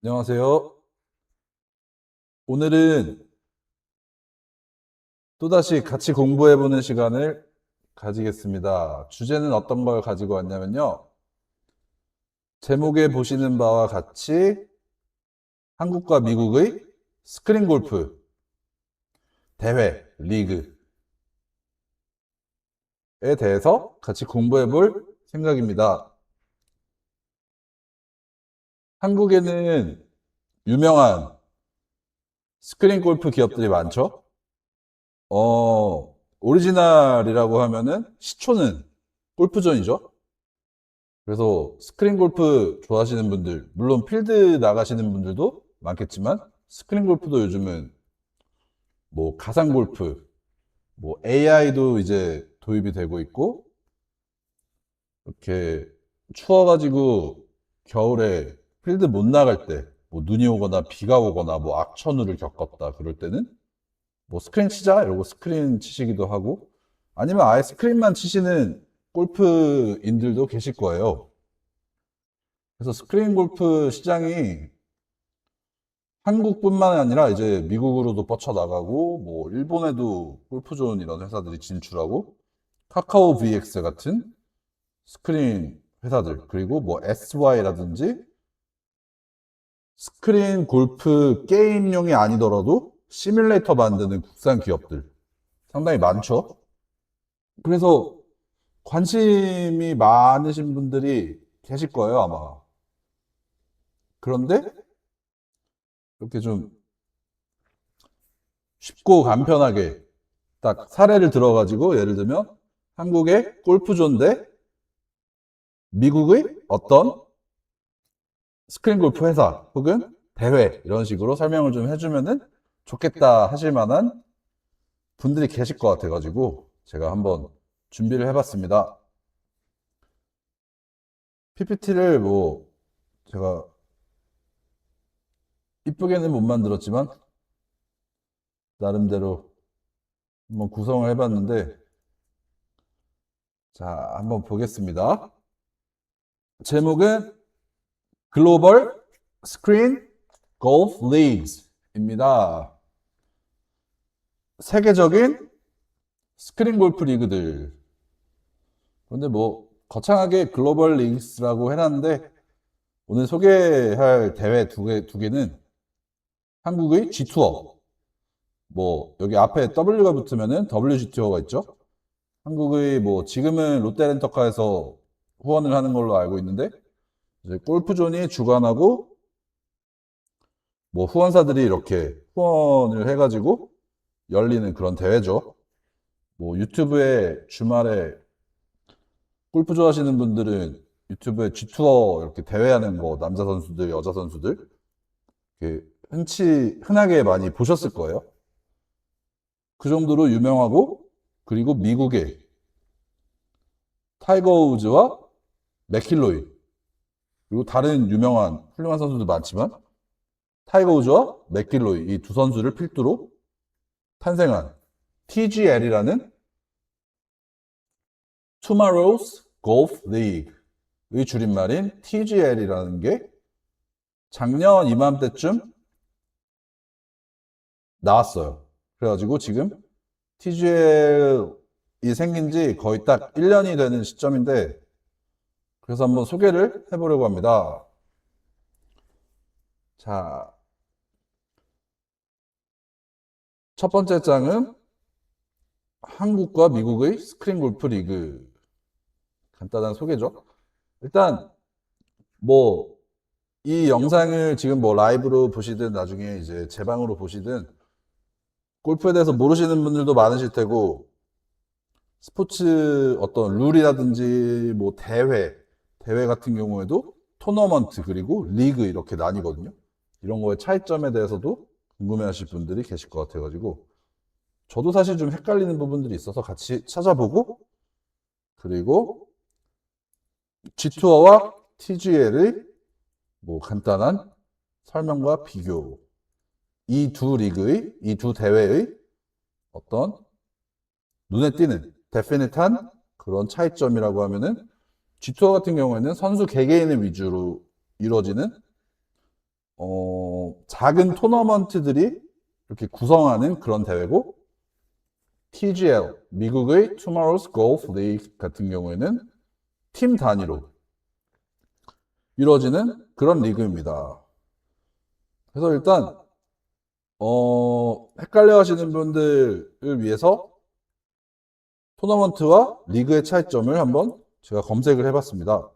안녕하세요. 오늘은 또다시 같이 공부해보는 시간을 가지겠습니다. 주제는 어떤 걸 가지고 왔냐면요. 제목에 보시는 바와 같이 한국과 미국의 스크린 골프 대회, 리그에 대해서 같이 공부해볼 생각입니다. 한국에는 유명한 스크린 골프 기업들이 많죠? 오리지널이라고 하면은 시초는 골프존이죠? 그래서 스크린 골프 좋아하시는 분들, 물론 필드 나가시는 분들도 많겠지만, 스크린 골프도 요즘은 뭐 가상 골프, 뭐 AI도 이제 도입이 되고 있고, 이렇게 추워가지고 겨울에 필드 못 나갈 때, 뭐 눈이 오거나 비가 오거나 뭐 악천후를 겪었다 그럴 때는 뭐 스크린 치자 이러고 스크린 치시기도 하고, 아니면 아예 스크린만 치시는 골프인들도 계실 거예요. 그래서 스크린 골프 시장이 한국뿐만 아니라 이제 미국으로도 뻗쳐나가고, 뭐, 일본에도 골프존 이런 회사들이 진출하고, 카카오 VX 같은 스크린 회사들, 그리고 뭐 SY라든지 스크린 골프 게임용이 아니더라도 시뮬레이터 만드는 국산 기업들 상당히 많죠. 그래서 관심이 많으신 분들이 계실 거예요, 아마. 그런데 이렇게 좀 쉽고 간편하게 딱 사례를 들어가지고 예를 들면 한국의 골프존 대 미국의 어떤 스크린 골프 회사 혹은 대회 이런 식으로 설명을 좀 해주면은 좋겠다 하실 만한 분들이 계실 것 같아가지고 제가 한번 준비를 해봤습니다. PPT를 뭐 제가 이쁘게는 못 만들었지만 나름대로 한번 구성을 해봤는데 자 한번 보겠습니다. 제목은 글로벌 스크린 골프 리그스입니다. 세계적인 스크린 골프 리그들. 근데 뭐 거창하게 글로벌 리그스라고 해놨는데 오늘 소개할 대회 두 개는 한국의 G투어. 뭐 여기 앞에 W가 붙으면은 WG투어가 있죠. 한국의 뭐 지금은 롯데렌터카에서 후원을 하는 걸로 알고 있는데 이제 골프존이 주관하고 뭐 후원사들이 이렇게 후원을 해가지고 열리는 그런 대회죠. 뭐 유튜브에 주말에 골프 좋아하시는 분들은 유튜브에 G투어 이렇게 대회하는 거 남자 선수들, 여자 선수들 흔하게 많이 보셨을 거예요. 그 정도로 유명하고 그리고 미국의 타이거 우즈와 맥킬로이 그리고 다른 유명한 훌륭한 선수도 많지만 타이거 우즈와 맥킬로이 이 두 선수를 필두로 탄생한 TGL이라는 Tomorrow's Golf League의 줄임말인 TGL이라는 게 작년 이맘때쯤 나왔어요. 그래가지고 지금 TGL이 생긴 지 거의 딱 1년이 되는 시점인데 그래서 한번 소개를 해보려고 합니다. 자, 첫 번째 장은 한국과 미국의 스크린 골프 리그. 간단한 소개죠. 일단, 뭐, 이 영상을 지금 뭐 라이브로 보시든 나중에 이제 제 방으로 보시든 골프에 대해서 모르시는 분들도 많으실 테고 스포츠 어떤 룰이라든지 뭐 대회 같은 경우에도 토너먼트 그리고 리그 이렇게 나뉘거든요. 이런 거의 차이점에 대해서도 궁금해 하실 분들이 계실 것 같아가지고 저도 사실 좀 헷갈리는 부분들이 있어서 같이 찾아보고 그리고 G투어와 TGL의 뭐 간단한 설명과 비교 이 두 대회의 어떤 눈에 띄는 데피닛한 그런 차이점이라고 하면은 G투어 같은 경우에는 선수 개개인을 위주로 이루어지는 작은 토너먼트들이 이렇게 구성하는 그런 대회고, TGL, 미국의 Tomorrow's Golf League 같은 경우에는 팀 단위로 이루어지는 그런 리그입니다. 그래서 일단 헷갈려 하시는 분들을 위해서 토너먼트와 리그의 차이점을 한번 제가 검색을 해봤습니다.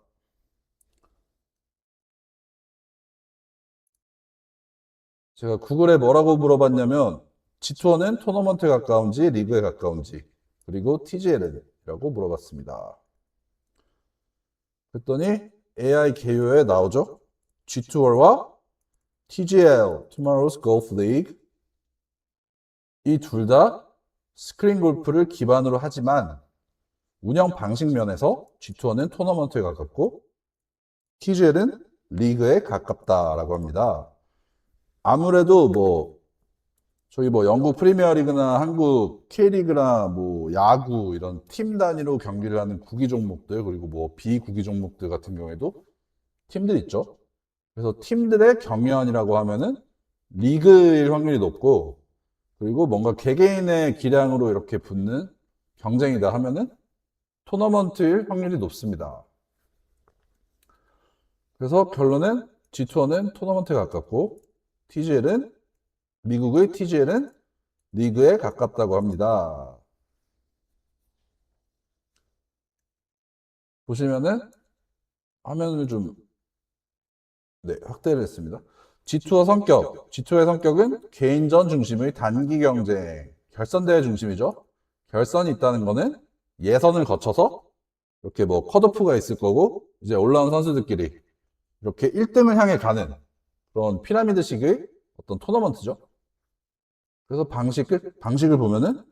제가 구글에 뭐라고 물어봤냐면 G2는 토너먼트에 가까운지 리그에 가까운지, 그리고 TGL이라고 물어봤습니다. 그랬더니 AI 개요에 나오죠. G2와 TGL, Tomorrow's Golf League, 이 둘 다 스크린 골프를 기반으로 하지만 운영 방식 면에서 G2는 토너먼트에 가깝고 TGL은 리그에 가깝다라고 합니다. 아무래도 저희 영국 프리미어리그나 한국 K리그나 야구 이런 팀 단위로 경기를 하는 구기 종목들, 그리고 비구기 종목들 같은 경우에도 팀들 있죠. 그래서 팀들의 경연이라고 하면은 리그일 확률이 높고, 그리고 뭔가 개개인의 기량으로 이렇게 붙는 경쟁이다 하면은 토너먼트일 확률이 높습니다. 그래서 결론은 G2는 토너먼트에 가깝고 미국의 TGL은 리그에 가깝다고 합니다. 보시면은 화면을 좀 확대를 했습니다. G2의 성격은 개인전 중심의 단기 경쟁, 결선대회 중심이죠. 결선이 있다는 거는 예선을 거쳐서 이렇게 컷오프가 있을 거고, 이제 올라온 선수들끼리 이렇게 1등을 향해 가는 그런 피라미드식의 어떤 토너먼트죠. 그래서 방식을 보면은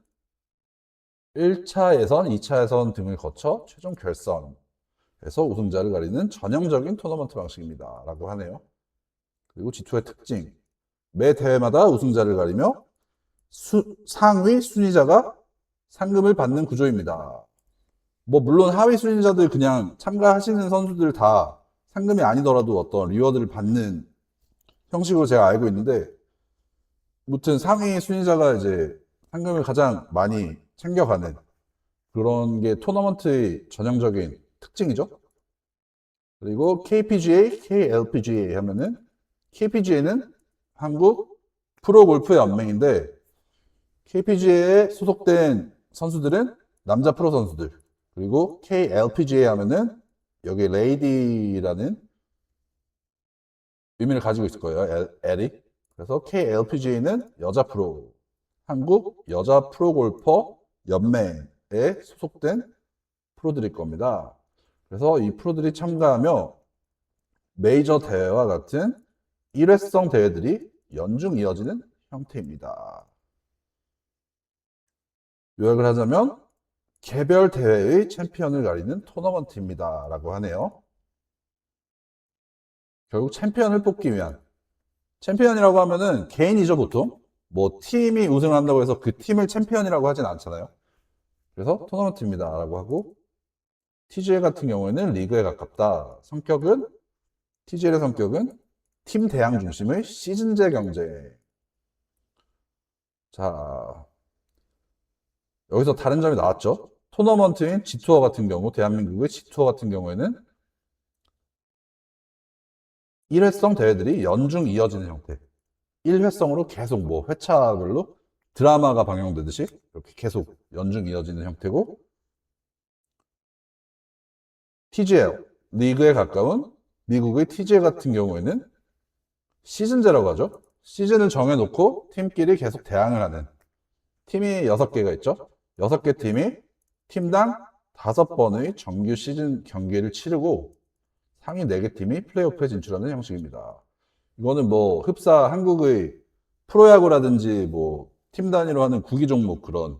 1차 예선, 2차 예선 등을 거쳐 최종 결선에서 우승자를 가리는 전형적인 토너먼트 방식입니다. 라고 하네요. 그리고 G2의 특징. 매 대회마다 우승자를 가리며 상위 순위자가 상금을 받는 구조입니다. 물론 하위 순위자들 그냥 참가하시는 선수들 다 상금이 아니더라도 어떤 리워드를 받는 형식으로 제가 알고 있는데, 무튼 상위 순위자가 이제 상금을 가장 많이 챙겨가는 그런 게 토너먼트의 전형적인 특징이죠. 그리고 KPGA, KLPGA 하면은 KPGA는 한국 프로골프 연맹인데, KPGA에 소속된 선수들은 남자 프로 선수들, 그리고 KLPGA 하면은 여기 레이디라는 의미를 가지고 있을 거예요. L이. 그래서 KLPGA는 여자 프로, 한국 여자 프로골퍼 연맹에 소속된 프로들일 겁니다. 그래서 이 프로들이 참가하며 메이저 대회와 같은 일회성 대회들이 연중 이어지는 형태입니다. 요약을 하자면 개별 대회의 챔피언을 가리는 토너먼트입니다. 라고 하네요. 결국 챔피언을 뽑기 위한, 챔피언이라고 하면은 개인이죠, 보통. 팀이 우승을 한다고 해서 그 팀을 챔피언이라고 하진 않잖아요. 그래서 토너먼트입니다. 라고 하고, TGL 같은 경우에는 리그에 가깝다. TGL의 성격은 팀 대항 중심의 시즌제 경제. 자, 여기서 다른 점이 나왔죠. 토너먼트인 G투어 같은 경우, 대한민국의 G투어 같은 경우에는 일회성 대회들이 연중 이어지는 형태. 1회성으로 계속 회차별로 드라마가 방영되듯이 이렇게 계속 연중 이어지는 형태고, TGL, 리그에 가까운 미국의 TGL 같은 경우에는 시즌제라고 하죠. 시즌을 정해놓고 팀끼리 계속 대항을 하는, 팀이 6개가 있죠. 6개 팀이 팀당 5번의 정규 시즌 경기를 치르고 상위 4개 팀이 플레이오프에 진출하는 형식입니다. 이거는 흡사 한국의 프로야구라든지 팀 단위로 하는 구기 종목, 그런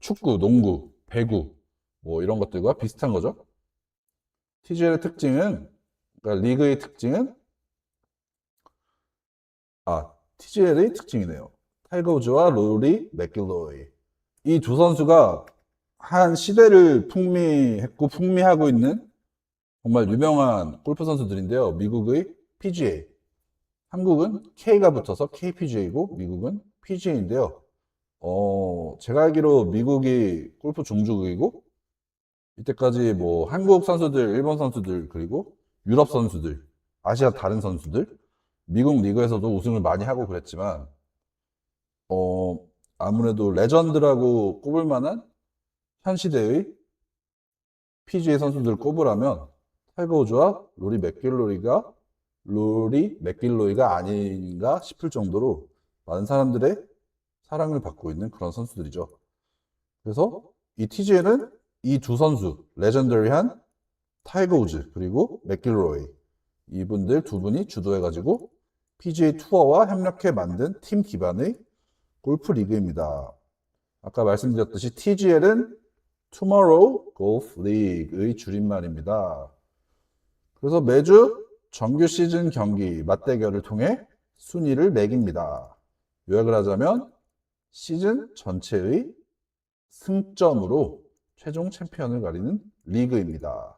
축구, 농구, 배구 이런 것들과 비슷한 거죠. TGL의 특징은, 그러니까 리그의 특징은, TGL의 특징이네요. 타이거 우즈와 로리 맥길로이, 이 두 선수가 한 시대를 풍미하고 있는 정말 유명한 골프 선수들인데요. 미국의 PGA, 한국은 K가 붙어서 KPGA고 미국은 PGA인데요. 제가 알기로 미국이 골프 종주국이고 이때까지 뭐 한국 선수들, 일본 선수들, 그리고 유럽 선수들, 아시아 다른 선수들, 미국 리그에서도 우승을 많이 하고 그랬지만 어, 아무래도 레전드라고 꼽을 만한 현 시대의 PGA 선수들 꼽으라면 타이거 우즈와 로리 맥길로이가 아닌가 싶을 정도로 많은 사람들의 사랑을 받고 있는 그런 선수들이죠. 그래서 이 TGA는 이 두 선수, 레전더리한 타이거 우즈 그리고 맥길로이 이분들 두 분이 주도해가지고 PGA 투어와 협력해 만든 팀 기반의 골프 리그입니다. 아까 말씀드렸듯이 TGL은 Tomorrow Golf League의 줄임말입니다. 그래서 매주 정규 시즌 경기 맞대결을 통해 순위를 매깁니다. 요약을 하자면 시즌 전체의 승점으로 최종 챔피언을 가리는 리그입니다.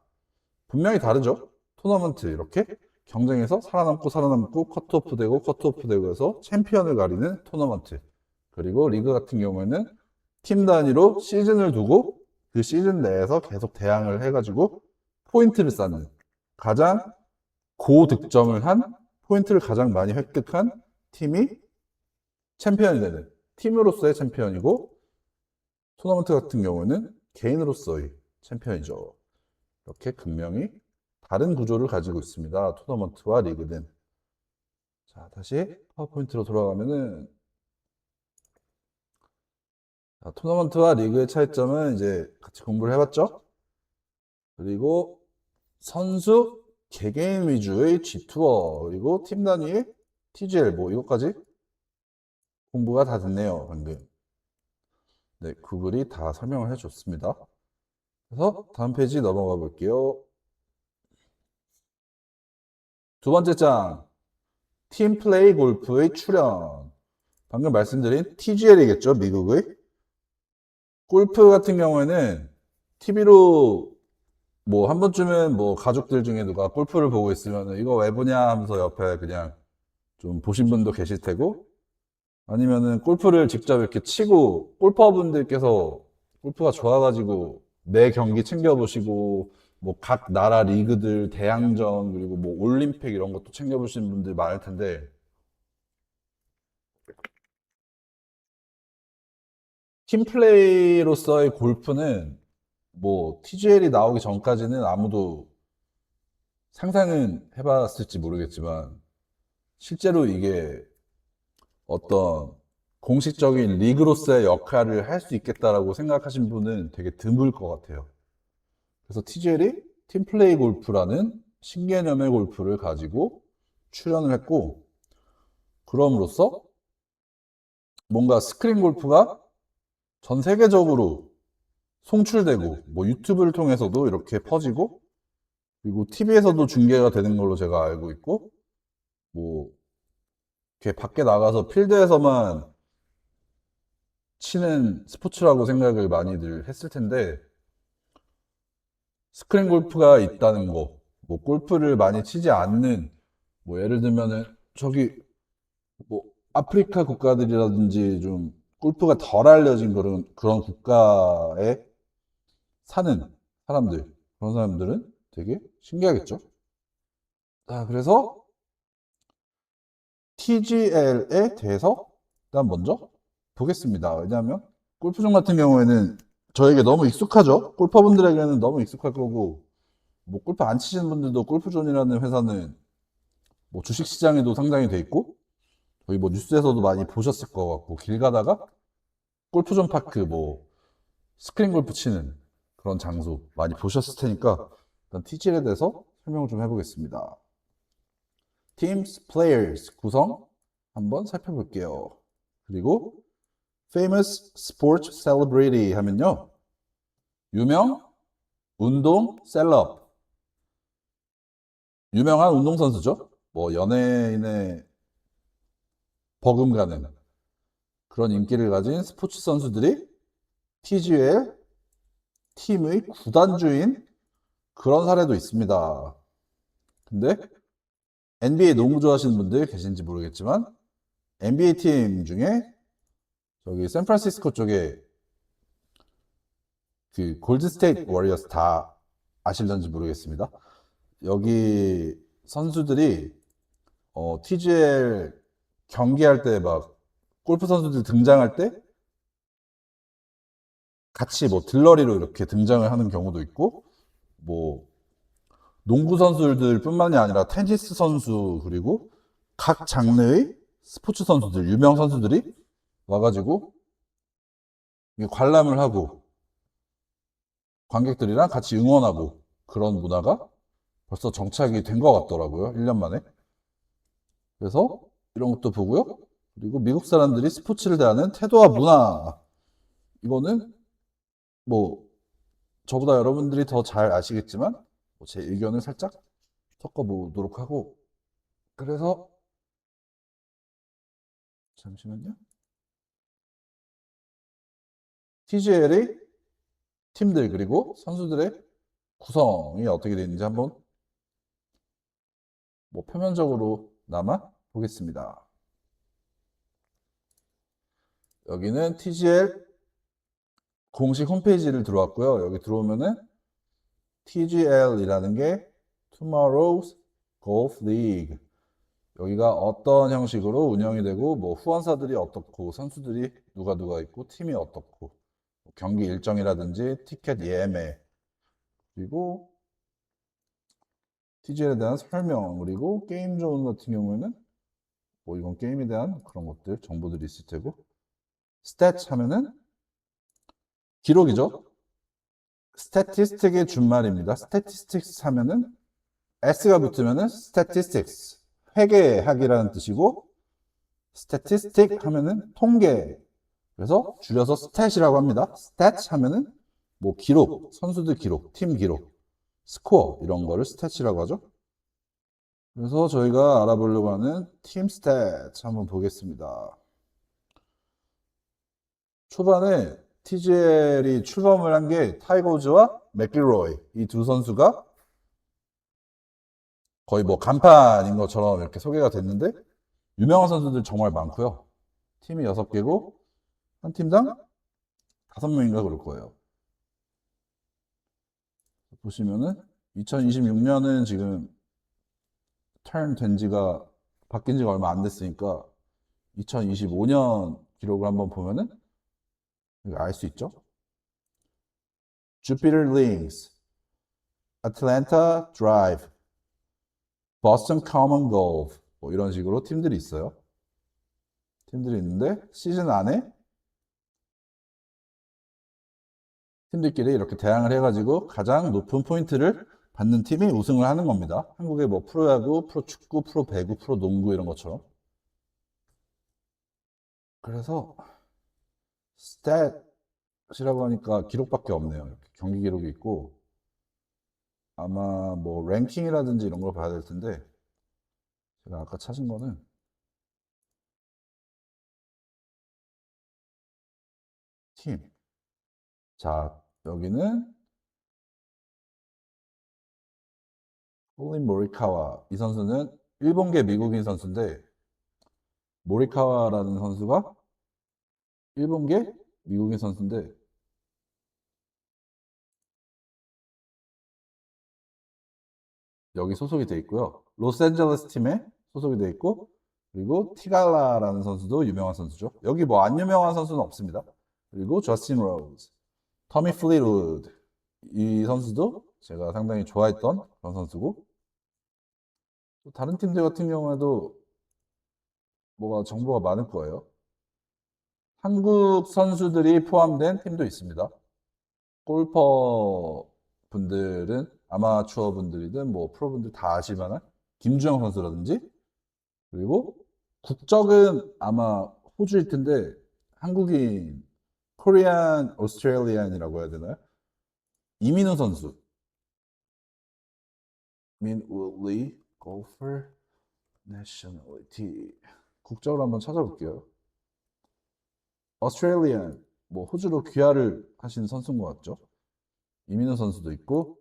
분명히 다르죠? 토너먼트 이렇게 경쟁에서 살아남고 커트오프 되고 해서 챔피언을 가리는 토너먼트. 그리고 리그 같은 경우에는 팀 단위로 시즌을 두고 그 시즌 내에서 계속 대항을 해가지고 포인트를 쌓는 가장 고득점을 한 포인트를 가장 많이 획득한 팀이 챔피언이 되는 팀으로서의 챔피언이고 토너먼트 같은 경우는 개인으로서의 챔피언이죠. 이렇게 극명히 다른 구조를 가지고 있습니다. 토너먼트와 리그는. 자, 다시 파워포인트로 돌아가면은 자, 토너먼트와 리그의 차이점은 이제 같이 공부를 해봤죠? 그리고 선수 개개인 위주의 G투어 그리고 팀 단위의 TGL 뭐 이것까지 공부가 다 됐네요. 방금. 네, 구글이 다 설명을 해줬습니다. 그래서 다음 페이지 넘어가 볼게요. 두 번째 장, 팀 플레이 골프의 출현. 방금 말씀드린 TGL이겠죠, 미국의. 골프 같은 경우에는 TV로 뭐 한 번쯤은 뭐 가족들 중에 누가 골프를 보고 있으면 이거 왜 보냐 하면서 옆에 그냥 좀 보신 분도 계실 테고 아니면은 골프를 직접 이렇게 치고 골퍼분들께서 골프가 좋아가지고 매 경기 챙겨보시고 뭐 각 나라 리그들 대항전 그리고 뭐 올림픽 이런 것도 챙겨보시는 분들 많을 텐데 팀플레이로서의 골프는 뭐 TGL이 나오기 전까지는 아무도 상상은 해봤을지 모르겠지만 실제로 이게 어떤 공식적인 리그로서의 역할을 할 수 있겠다라고 생각하신 분은 되게 드물 것 같아요. 그래서 TGL이 팀플레이 골프라는 신개념의 골프를 가지고 출연을 했고 그럼으로써 뭔가 스크린 골프가 전 세계적으로 송출되고 뭐 유튜브를 통해서도 이렇게 퍼지고 그리고 TV에서도 중계가 되는 걸로 제가 알고 있고 뭐 이렇게 밖에 나가서 필드에서만 치는 스포츠라고 생각을 많이들 했을 텐데 스크린 골프가 있다는 거, 뭐 골프를 많이 치지 않는 뭐 예를 들면은 저기 뭐 아프리카 국가들이라든지 좀 골프가 덜 알려진 그런 국가에 사는 사람들 그런 사람들은 되게 신기하겠죠. 자, 그래서 TGL에 대해서 일단 먼저 보겠습니다. 왜냐하면 골프장 같은 경우에는 저에게 너무 익숙하죠. 골퍼분들에게는 너무 익숙할 거고 뭐 골프 안 치시는 분들도 골프존이라는 회사는 뭐 주식시장에도 상장이 돼 있고 저희 뭐 뉴스에서도 많이 보셨을 것 같고 길 가다가 골프존 파크 뭐 스크린 골프 치는 그런 장소 많이 보셨을 테니까 일단 TGL에 대해서 설명을 좀 해보겠습니다. Teams, Players 구성 한번 살펴볼게요. 그리고 Famous Sports Celebrity 하면요. 유명 운동 셀럽. 유명한 운동선수죠. 뭐 연예인의 버금가는 그런 인기를 가진 스포츠 선수들이 TGL 팀의 구단주인 그런 사례도 있습니다. 근데 NBA 농구 좋아하시는 분들 계신지 모르겠지만 NBA 팀 중에 저기 샌프란시스코 쪽에 그 골드스테이트 워리어스 다 아실런지 모르겠습니다. 여기 선수들이 TGL 경기할 때 막 골프 선수들 등장할 때 같이 뭐 들러리로 이렇게 등장을 하는 경우도 있고 뭐 농구 선수들뿐만이 아니라 테니스 선수 그리고 각 장르의 스포츠 선수들 유명 선수들이 와가지고 관람을 하고 관객들이랑 같이 응원하고 그런 문화가 벌써 정착이 된 것 같더라고요. 1년 만에. 그래서 이런 것도 보고요. 그리고 미국 사람들이 스포츠를 대하는 태도와 문화. 이거는 뭐 저보다 여러분들이 더 잘 아시겠지만 제 의견을 살짝 섞어보도록 하고 그래서 잠시만요. TGL의 팀들 그리고 선수들의 구성이 어떻게 되는지 한번 뭐 표면적으로 남아 보겠습니다. 여기는 TGL 공식 홈페이지를 들어왔고요. 여기 들어오면은 TGL이라는 게 Tomorrow's Golf League. 여기가 어떤 형식으로 운영이 되고 뭐 후원사들이 어떻고 선수들이 누가 있고 팀이 어떻고 경기 일정이라든지 티켓 예매 그리고 TGL에 대한 설명 그리고 게임 존 같은 경우에는 뭐 이건 게임에 대한 그런 것들 정보들이 있을 테고 스탯 하면은 기록이죠. 스태티스틱의 준말입니다. 스태티스틱스 하면은 S가 붙으면은 statistics 회계학이라는 뜻이고 statistic 하면은 통계 그래서 줄여서 stat이라고 합니다. stat 하면은 뭐 기록, 선수들 기록, 팀 기록, 스코어 이런 거를 stat이라고 하죠. 그래서 저희가 알아보려고 하는 팀 stat 한번 보겠습니다. 초반에 TGL이 출범을 한 게 타이거 우즈와 맥길로이 이 두 선수가 거의 뭐 간판인 것처럼 이렇게 소개가 됐는데 유명한 선수들 정말 많고요. 팀이 6개고 한 팀당 5명인가 그럴 거예요. 보시면은 2026년은 지금 턴 된 지가 바뀐 지가 얼마 안 됐으니까 2025년 기록을 한번 보면은 알 수 있죠. Jupiter Links, Atlanta Drive, Boston Common Golf 뭐 이런 식으로 팀들이 있어요. 팀들이 있는데 시즌 안에 팀들끼리 이렇게 대항을 해가지고 가장 높은 포인트를 받는 팀이 우승을 하는 겁니다. 한국의 뭐 프로야구, 프로축구, 프로배구, 프로농구 이런 것처럼. 그래서 스탯이라고 하니까 기록밖에 없네요. 이렇게 경기 기록이 있고 아마 뭐 랭킹이라든지 이런 걸 봐야 될 텐데 제가 아까 찾은 거는 팀. 자, 여기는 콜린 모리카와 이 선수는 일본계 미국인 선수인데 모리카와라는 선수가 일본계 미국인 선수인데 여기 소속이 돼 있고요. 로스앤젤레스 팀에 소속이 돼 있고 그리고 티갈라라는 선수도 유명한 선수죠. 여기 뭐 안 유명한 선수는 없습니다. 그리고 저스틴 로즈, 터미 플리우드 이 선수도 제가 상당히 좋아했던 그런 선수고 또 다른 팀들 같은 경우에도 뭐가 정보가 많을 거예요. 한국 선수들이 포함된 팀도 있습니다. 골퍼 분들은 아마추어 분들이든 뭐 프로 분들 다 아실 만한 김주영 선수라든지 그리고 국적은 아마 호주일 텐데 한국인 코리안 오스트레일리안이라고 해야 되나요? 이민우 선수 민우리 골퍼 내셔널리티 국적을 한번 찾아볼게요. 오스트레일리안 뭐 호주로 귀화를 하신 선수인 것 같죠? 이민우 선수도 있고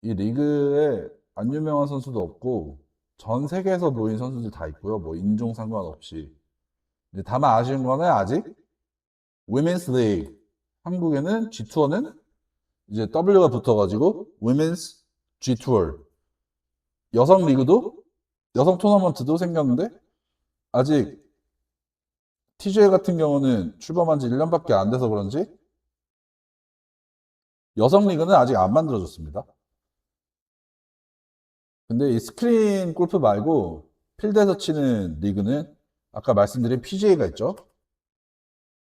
이 리그에 안 유명한 선수도 없고 전 세계에서 모인 선수들 다 있고요. 뭐 인종 상관없이. 이제 다만 아쉬운 거는 아직 Women's League. 한국에는 G2어는 이제 W가 붙어가지고 Women's G2. 여성 리그도 여성 토너먼트도 생겼는데 아직 TGA 같은 경우는 출범한 지 1년밖에 안 돼서 그런지 여성 리그는 아직 안 만들어졌습니다. 근데 이 스크린 골프 말고 필드에서 치는 리그는 아까 말씀드린 PGA가 있죠.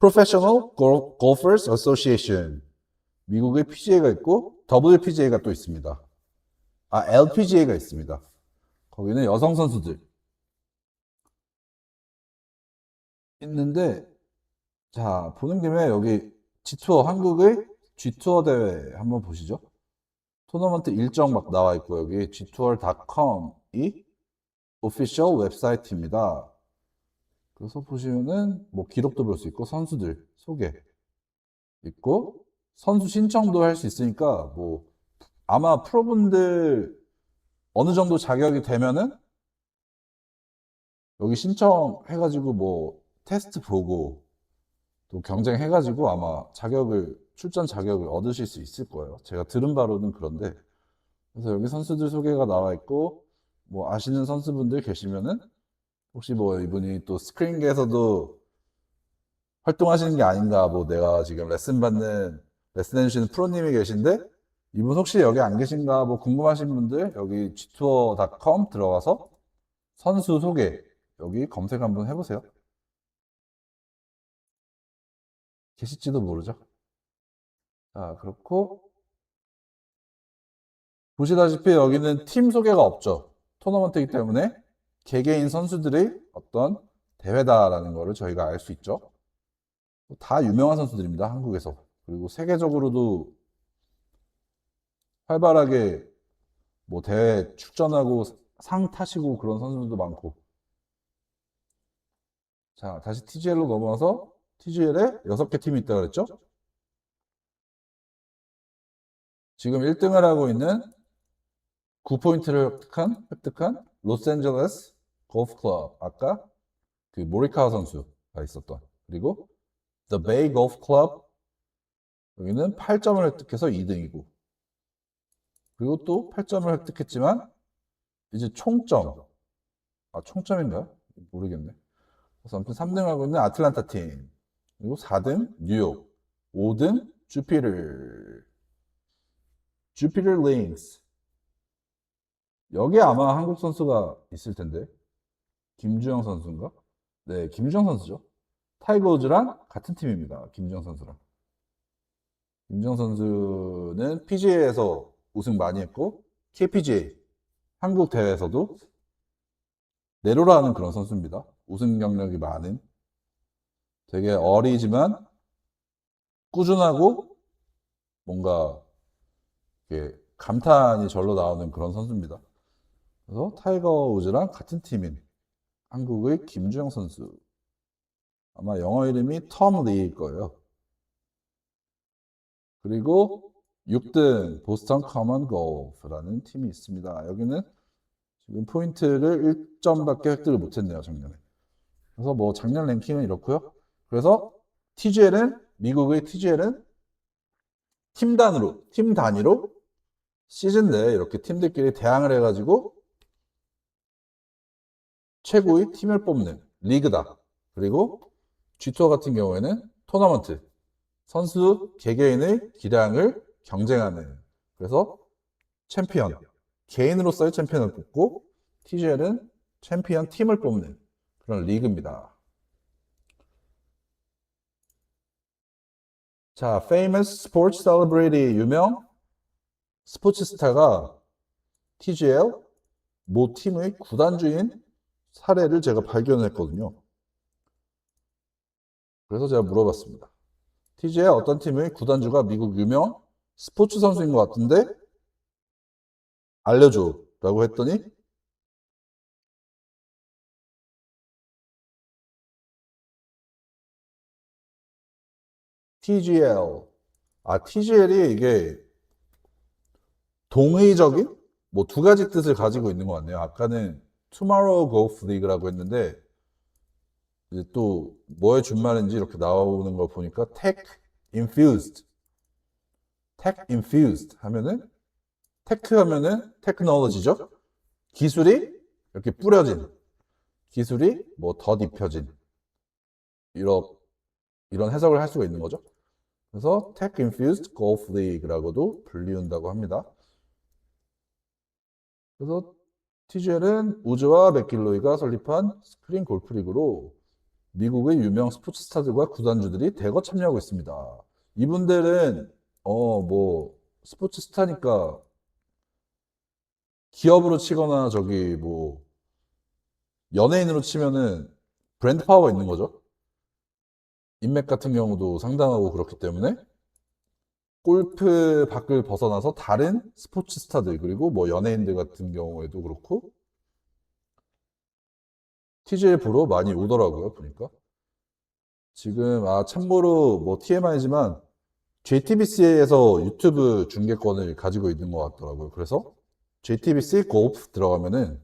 Professional Golfers Association. 미국의 PGA가 있고 WPGA가 또 있습니다. LPGA가 있습니다. 거기는 여성 선수들 있는데 자, 보는 김에 여기 G투어 한국의 G투어 대회 한번 보시죠. 토너먼트 일정 막 나와 있고 여기 gtour.com이 오피셜 웹사이트입니다. 그래서 보시면은 뭐 기록도 볼 수 있고 선수들 소개 있고 선수 신청도 할 수 있으니까 뭐 아마 프로분들 어느 정도 자격이 되면은 여기 신청해가지고 뭐 테스트 보고 또 경쟁해가지고 아마 출전 자격을 얻으실 수 있을 거예요. 제가 들은 바로는 그런데 그래서 여기 선수들 소개가 나와 있고 뭐 아시는 선수분들 계시면은 혹시 뭐 이분이 또 스크린계에서도 활동하시는 게 아닌가 뭐 내가 지금 레슨 해주시는 프로님이 계신데 이분 혹시 여기 안 계신가 뭐 궁금하신 분들 여기 gtour.com 들어가서 선수 소개 여기 검색 한번 해보세요. 계실지도 모르죠. 자, 그렇고 보시다시피 여기는 팀 소개가 없죠. 토너먼트이기 때문에 개개인 선수들의 어떤 대회다라는 거를 저희가 알 수 있죠. 다 유명한 선수들입니다. 한국에서. 그리고 세계적으로도 활발하게 뭐 대회 출전하고 상 타시고 그런 선수들도 많고. 자, 다시 TGL로 넘어와서 TGL에 6개 팀이 있다고 그랬죠? 지금 1등을 하고 있는 9포인트를 획득한 로스앤젤레스 골프 클럽. 아까 그 모리카와 선수가 있었던. 그리고 The Bay Golf Club. 여기는 8점을 획득해서 2등이고. 그리고 또 8점을 획득했지만 이제 총점. 총점인가요? 모르겠네. 그래서 아무튼 3등 하고 있는 아틀란타 팀. 그리고 4등 뉴욕. 5등 주피터 링스. 여기에 아마 한국 선수가 있을 텐데. 김주영 선수인가? 네, 김주영 선수죠. 타이거 우즈랑 같은 팀입니다. 김주영 선수랑. 김주영 선수는 PGA에서 우승 많이 했고 KPGA 한국 대회에서도 내로라는 그런 선수입니다. 우승 경력이 많은 되게 어리지만 꾸준하고 뭔가 감탄이 절로 나오는 그런 선수입니다. 그래서 타이거 우즈랑 같은 팀인 한국의 김주영 선수. 아마 영어 이름이 톰 리일 거예요. 그리고 6등 보스턴 커먼 골프라는 팀이 있습니다. 여기는 지금 포인트를 1점밖에 획득을 못했네요, 작년에. 그래서 뭐 작년 랭킹은 이렇고요. 그래서 미국의 TGL은 팀 단위로 시즌 내에 이렇게 팀들끼리 대항을 해가지고 최고의 팀을 뽑는 리그다. 그리고 G투어 같은 경우에는 토너먼트, 선수 개개인의 기량을 경쟁하는. 그래서 챔피언, 개인으로서의 챔피언을 뽑고 TGL은 챔피언 팀을 뽑는 그런 리그입니다. 자, famous sports celebrity 유명 스포츠 스타가 TGL 모 팀의 구단주인 사례를 제가 발견했거든요. 그래서 제가 물어봤습니다. TGL 어떤 팀의 구단주가 미국 유명 스포츠 선수인 것 같은데 알려줘 라고 했더니 TGL. TGL이 이게 동의적인 뭐 두 가지 뜻을 가지고 있는 것 같네요. 아까는 Tomorrow Golf League라고 했는데 이제 또 뭐의 준말인지 이렇게 나오는 걸 보니까 tech infused 하면은 테크 하면은 테크놀로지죠. 기술이 이렇게 뿌려진, 기술이 뭐 덧입혀진 이런 이런 해석을 할 수가 있는 거죠. 그래서 tech infused golf league라고도 불리운다고 합니다. 그래서 TGL은 우즈와 맥길로이가 설립한 스크린 골프 리그로 미국의 유명 스포츠 스타들과 구단주들이 대거 참여하고 있습니다. 이분들은 뭐 스포츠 스타니까 기업으로 치거나 저기 뭐 연예인으로 치면은 브랜드 파워가 있는 거죠. 인맥 같은 경우도 상당하고 그렇기 때문에 골프 밖을 벗어나서 다른 스포츠 스타들 그리고 뭐 연예인들 같은 경우에도 그렇고 TGL 보러 많이 오더라고요. 보니까 지금 참고로 뭐 TMI지만 JTBC에서 유튜브 중계권을 가지고 있는 것 같더라고요. 그래서 JTBC 골프 들어가면은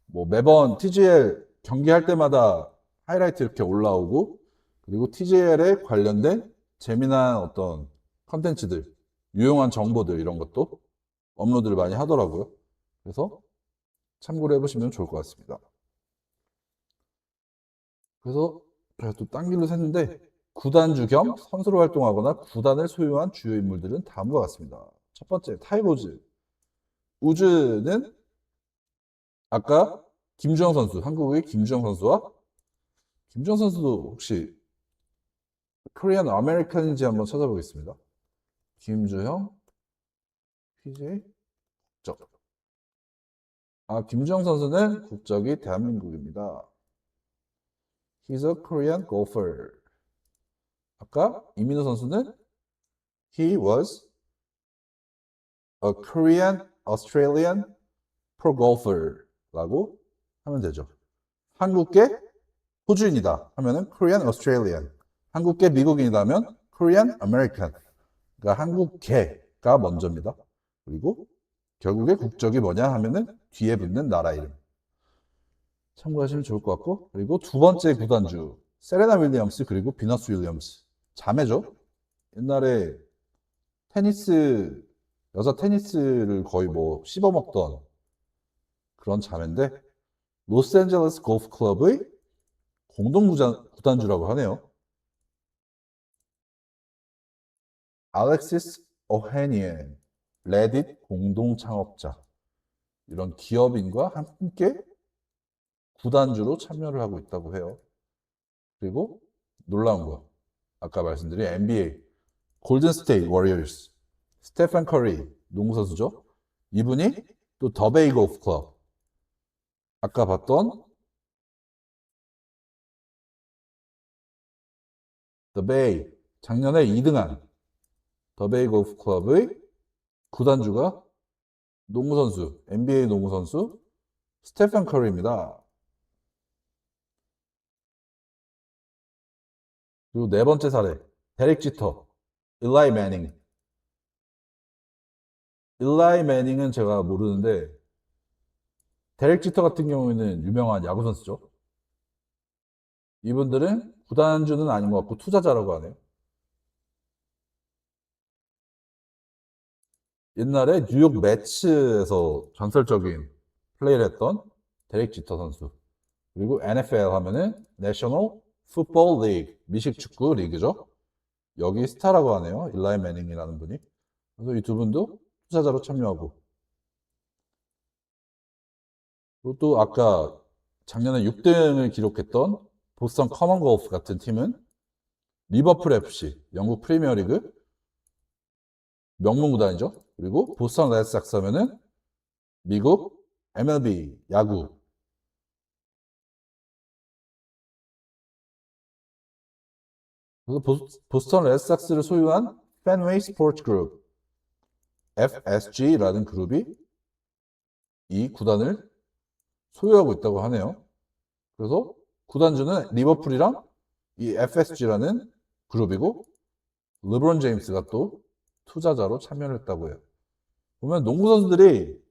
뭐 매번 TGL 경기할 때마다 하이라이트 이렇게 올라오고 그리고 TGL에 관련된 재미난 어떤 컨텐츠들, 유용한 정보들 이런 것도 업로드를 많이 하더라고요. 그래서 참고를 해보시면 좋을 것 같습니다. 그래서 제가 또 딴 길로 샜는데 구단주 겸 선수로 활동하거나 구단을 소유한 주요 인물들은 다음과 같습니다. 첫 번째 타이거 우즈. 우즈는 아까 김주영 선수, 한국의 김주영 선수와 김주영 선수도 혹시 코리안 아메리칸인지 한번 찾아보겠습니다. 김주영, PJ 국적. 김주영 선수는 국적이 대한민국입니다. He's a Korean golfer. 아까 이민호 선수는 He was a Korean Australian pro golfer라고 하면 되죠. 한국계 호주인이다 하면은 Korean Australian. 한국계 미국인이다 하면 Korean American. 그러니까 한국계가 먼저입니다. 그리고 결국에 국적이 뭐냐 하면은 뒤에 붙는 나라 이름. 참고하시면 좋을 것 같고 그리고 두 번째 구단주 세레나 윌리엄스 그리고 비너스 윌리엄스 자매죠. 옛날에 테니스 여자 테니스를 거의 뭐 씹어먹던 그런 자매인데 로스앤젤레스 골프 클럽의 공동 구단주라고 하네요. 알렉시스 오헤니엔 레딧 공동 창업자 이런 기업인과 함께 구단주로 참여를 하고 있다고 해요. 그리고 놀라운 거 아까 말씀드린 NBA 골든 스테이트 워리어스 스테판 커리 농구 선수죠. 이분이 또 더베이 골프 클럽 아까 봤던 더베이 작년에 2등한 더베이 골프 클럽의 구단주가 농구 선수 NBA 농구 선수 스테판 커리입니다. 그리고 네 번째 사례 데릭 지터 일라이 매닝 일라이 매닝은 제가 모르는데 데릭 지터 같은 경우에는 유명한 야구 선수죠. 이분들은 구단주는 아닌 것 같고 투자자라고 하네요. 옛날에 뉴욕 매츠에서 전설적인 플레이를 했던 데릭 지터 선수. 그리고 NFL 하면은 내셔널 풋볼 리그, 미식 축구 리그죠. 여기 스타라고 하네요. 일라이 매닝이라는 분이. 그래서 이 두 분도 투자자로 참여하고. 그리고 또 아까 작년에 6등을 기록했던 보스턴 커먼골프 같은 팀은 리버풀 FC, 영국 프리미어리그 명문 구단이죠. 그리고 보스턴 레드삭스 하면은 미국 MLB 야구. 그래서 보스턴 레드삭스를 소유한 팬웨이 스포츠 그룹 FSG라는 그룹이 이 구단을 소유하고 있다고 하네요. 그래서 구단주는 리버풀이랑 이 FSG라는 그룹이고 르브론 제임스가 또 투자자로 참여를 했다고 해요. 보면 농구 선수들이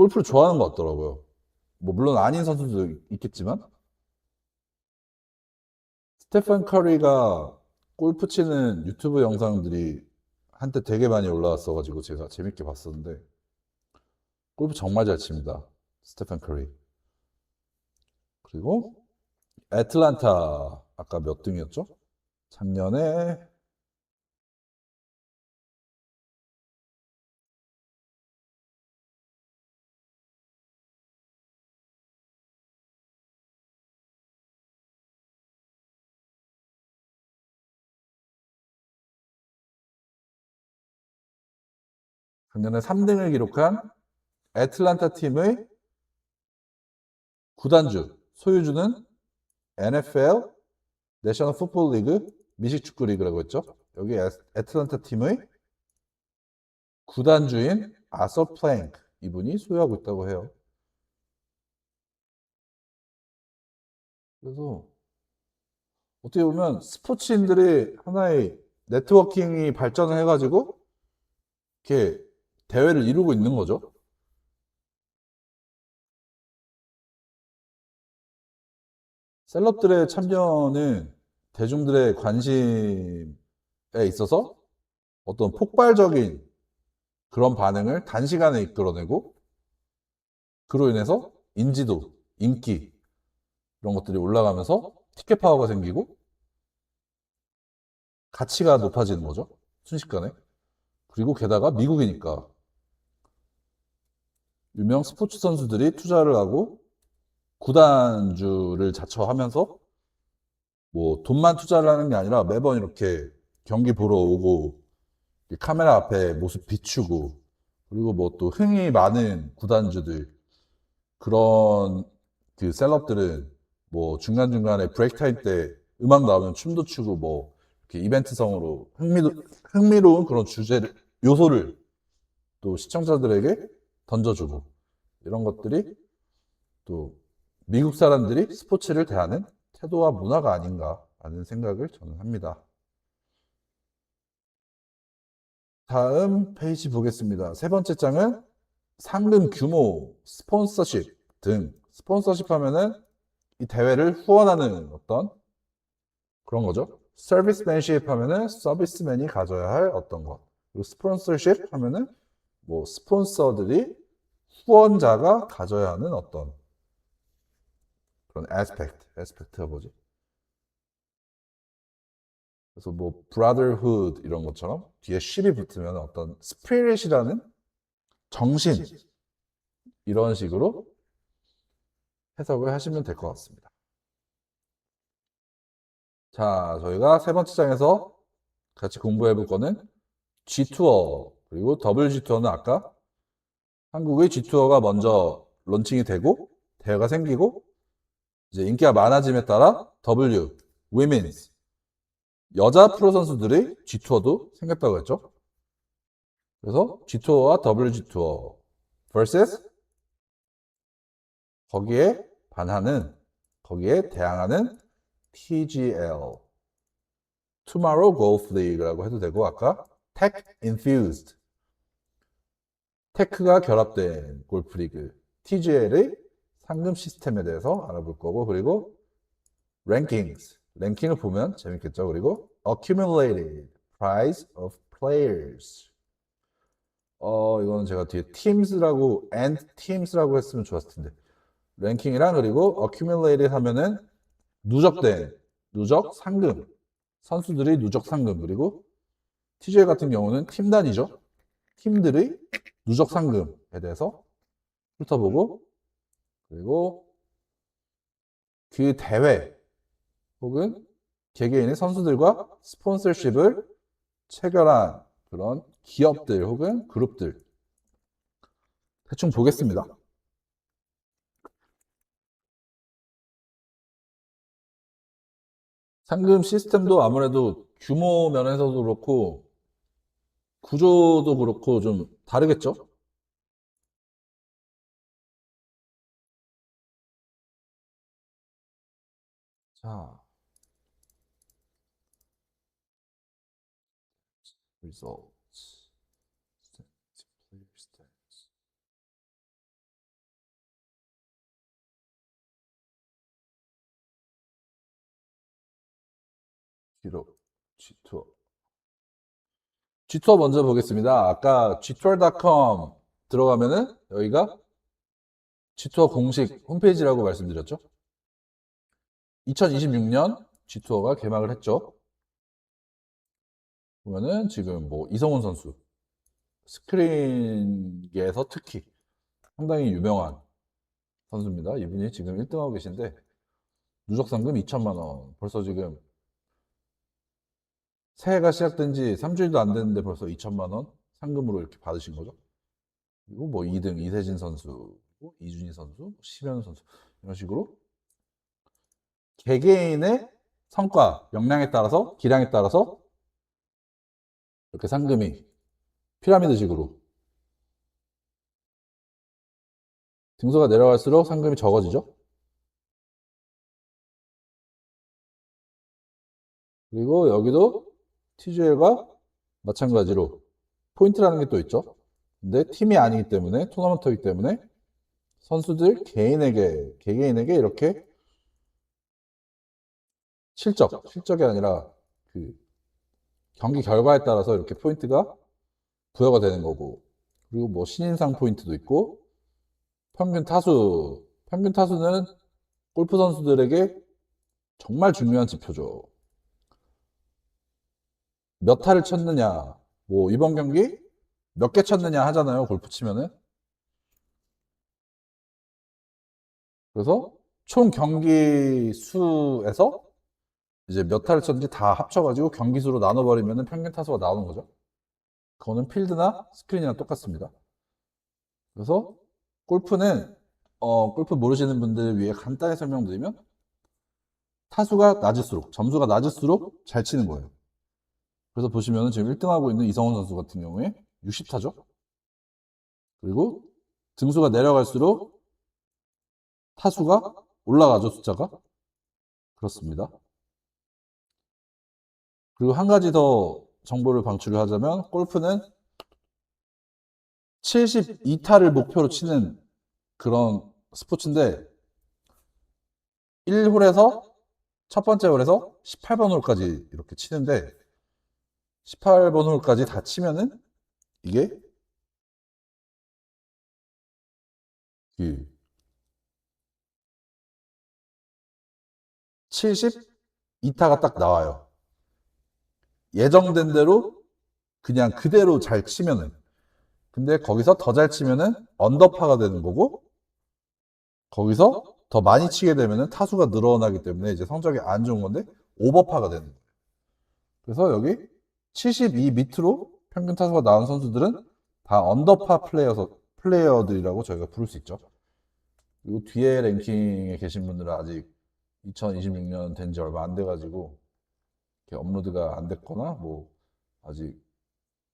골프를 좋아하는 것 같더라고요. 뭐 물론 아닌 선수도 있겠지만 스테판 커리가 골프 치는 유튜브 영상들이 한때 되게 많이 올라왔어가지고 제가 재밌게 봤었는데 골프 정말 잘 칩니다. 스테판 커리. 그리고 애틀란타 아까 몇 등이었죠? 작년에 작년에 3등을 기록한 애틀란타 팀의 구단주 소유주는 NFL 내셔널 풋볼 리그 미식축구 리그라고 했죠. 여기 애틀란타 팀의 구단주인 아서 플랭크 이분이 소유하고 있다고 해요. 그래서 어떻게 보면 스포츠인들이 하나의 네트워킹이 발전을 해가지고 이렇게 대회를 이루고 있는 거죠. 셀럽들의 참여는 대중들의 관심에 있어서 어떤 폭발적인 그런 반응을 단시간에 이끌어내고 그로 인해서 인지도, 인기 이런 것들이 올라가면서 티켓 파워가 생기고 가치가 높아지는 거죠. 순식간에. 그리고 게다가 미국이니까 유명 스포츠 선수들이 투자를 하고 구단주를 자처하면서 뭐 돈만 투자를 하는 게 아니라 매번 이렇게 경기 보러 오고 카메라 앞에 모습 비추고 그리고 뭐 또 흥이 많은 구단주들 그런 그 셀럽들은 뭐 중간중간에 브레이크 타임 때 음악 나오면 춤도 추고 뭐 이렇게 이벤트성으로 흥미로운 그런 주제를 요소를 또 시청자들에게 던져주고 이런 것들이 또 미국 사람들이 스포츠를 대하는 태도와 문화가 아닌가 하는 생각을 저는 합니다. 다음 페이지 보겠습니다. 세 번째 장은 상금 규모, 스폰서십 등 스폰서십 하면은 이 대회를 후원하는 어떤 그런 거죠. 서비스맨십 하면은 서비스맨이 가져야 할 어떤 것. 그리고 스폰서십 하면은 뭐 스폰서들이 후원자가 가져야 하는 어떤 그런 에스펙트가 뭐지? 그래서 뭐 brotherhood 이런 것처럼 뒤에 ship이 붙으면 어떤 spirit이라는 정신 이런 식으로 해석을 하시면 될 것 같습니다. 자, 저희가 세 번째 장에서 같이 공부해 볼 거는 G투어 그리고 WG투어는 아까 한국의 G투어가 먼저 론칭이 되고 대회가 생기고 이제 인기가 많아짐에 따라 W, Women's 여자 프로 선수들의 G투어도 생겼다고 했죠. 그래서 G투어와 WG투어 vs 거기에 반하는 거기에 대항하는 TGL Tomorrow Golf League라고 해도 되고 아까 Tech Infused 테크가 결합된 골프 리그 TGL의 상금 시스템에 대해서 알아볼 거고 그리고 랭킹을 보면 재밌겠죠. 그리고 Accumulated Prize of Players 이거는 제가 뒤에 Teams라고 and Teams라고 했으면 좋았을 텐데 랭킹이랑 그리고 Accumulated 하면은 누적된 누적 상금 선수들의 누적 상금 그리고 TGL 같은 경우는 팀 단위죠. 팀들의 누적 상금에 대해서 훑어보고 그리고 그 대회 혹은 개개인의 선수들과 스폰서십을 체결한 그런 기업들 혹은 그룹들 대충 보겠습니다. 상금 시스템도 아무래도 규모 면에서도 그렇고 구조도 그렇고 좀 다르겠죠? 자, results. 기록 G투어. G투어 먼저 보겠습니다. 아까 gtour.com 들어가면은 여기가 G투어 공식 홈페이지라고 말씀드렸죠. 2026년 G투어가 개막을 했죠. 보면은 지금 뭐 이성훈 선수 스크린계에서 특히 상당히 유명한 선수입니다. 이분이 지금 1등하고 계신데 누적 상금 2천만 원. 벌써 지금 새해가 시작된 지 3주일도 안 됐는데 벌써 2천만 원 상금으로 이렇게 받으신 거죠. 그리고 뭐 2등 이세진 선수, 이준희 선수, 심현우 선수 이런 식으로 개개인의 성과, 역량에 따라서, 기량에 따라서 이렇게 상금이 피라미드식으로 등수가 내려갈수록 상금이 적어지죠. 그리고 여기도 TGL과 마찬가지로 포인트라는 게 또 있죠. 근데 팀이 아니기 때문에, 토너먼트이기 때문에 선수들 개개인에게 이렇게 실적이 아니라 그 경기 결과에 따라서 이렇게 포인트가 부여가 되는 거고, 그리고 뭐 신인상 포인트도 있고, 평균 타수는 골프 선수들에게 정말 중요한 지표죠. 몇 타를 쳤느냐, 뭐 이번 경기 몇 개 쳤느냐 하잖아요, 골프 치면은. 그래서 총 경기 수에서 이제 몇 타를 쳤는지 다 합쳐가지고 경기 수로 나눠버리면은 평균 타수가 나오는 거죠. 그거는 필드나 스크린이랑 똑같습니다. 그래서 골프는 골프 모르시는 분들을 위해 간단히 설명드리면 타수가 낮을수록, 점수가 낮을수록 잘 치는 거예요. 그래서 보시면 지금 1등하고 있는 이성훈 선수 같은 경우에 60타죠. 그리고 등수가 내려갈수록 타수가 올라가죠, 숫자가. 그렇습니다. 그리고 한 가지 더 정보를 방출을 하자면 골프는 72타를 목표로 치는 그런 스포츠인데 1홀에서 첫 번째 홀에서 18번 홀까지 이렇게 치는데 18번 홀까지 다 치면은 이게 72타가 딱 나와요. 예정된 대로 그냥 그대로 잘 치면은. 근데 거기서 더 잘 치면은 언더파가 되는 거고, 거기서 더 많이 치게 되면은 타수가 늘어나기 때문에 이제 성적이 안 좋은 건데 오버파가 되는 거예요. 그래서 여기 72 밑으로 평균 타수가 나온 선수들은 다 언더파 플레이어들이라고 저희가 부를 수 있죠. 그리고 뒤에 랭킹에 계신 분들은 아직 2026년 된 지 얼마 안 돼가지고 업로드가 안 됐거나 뭐 아직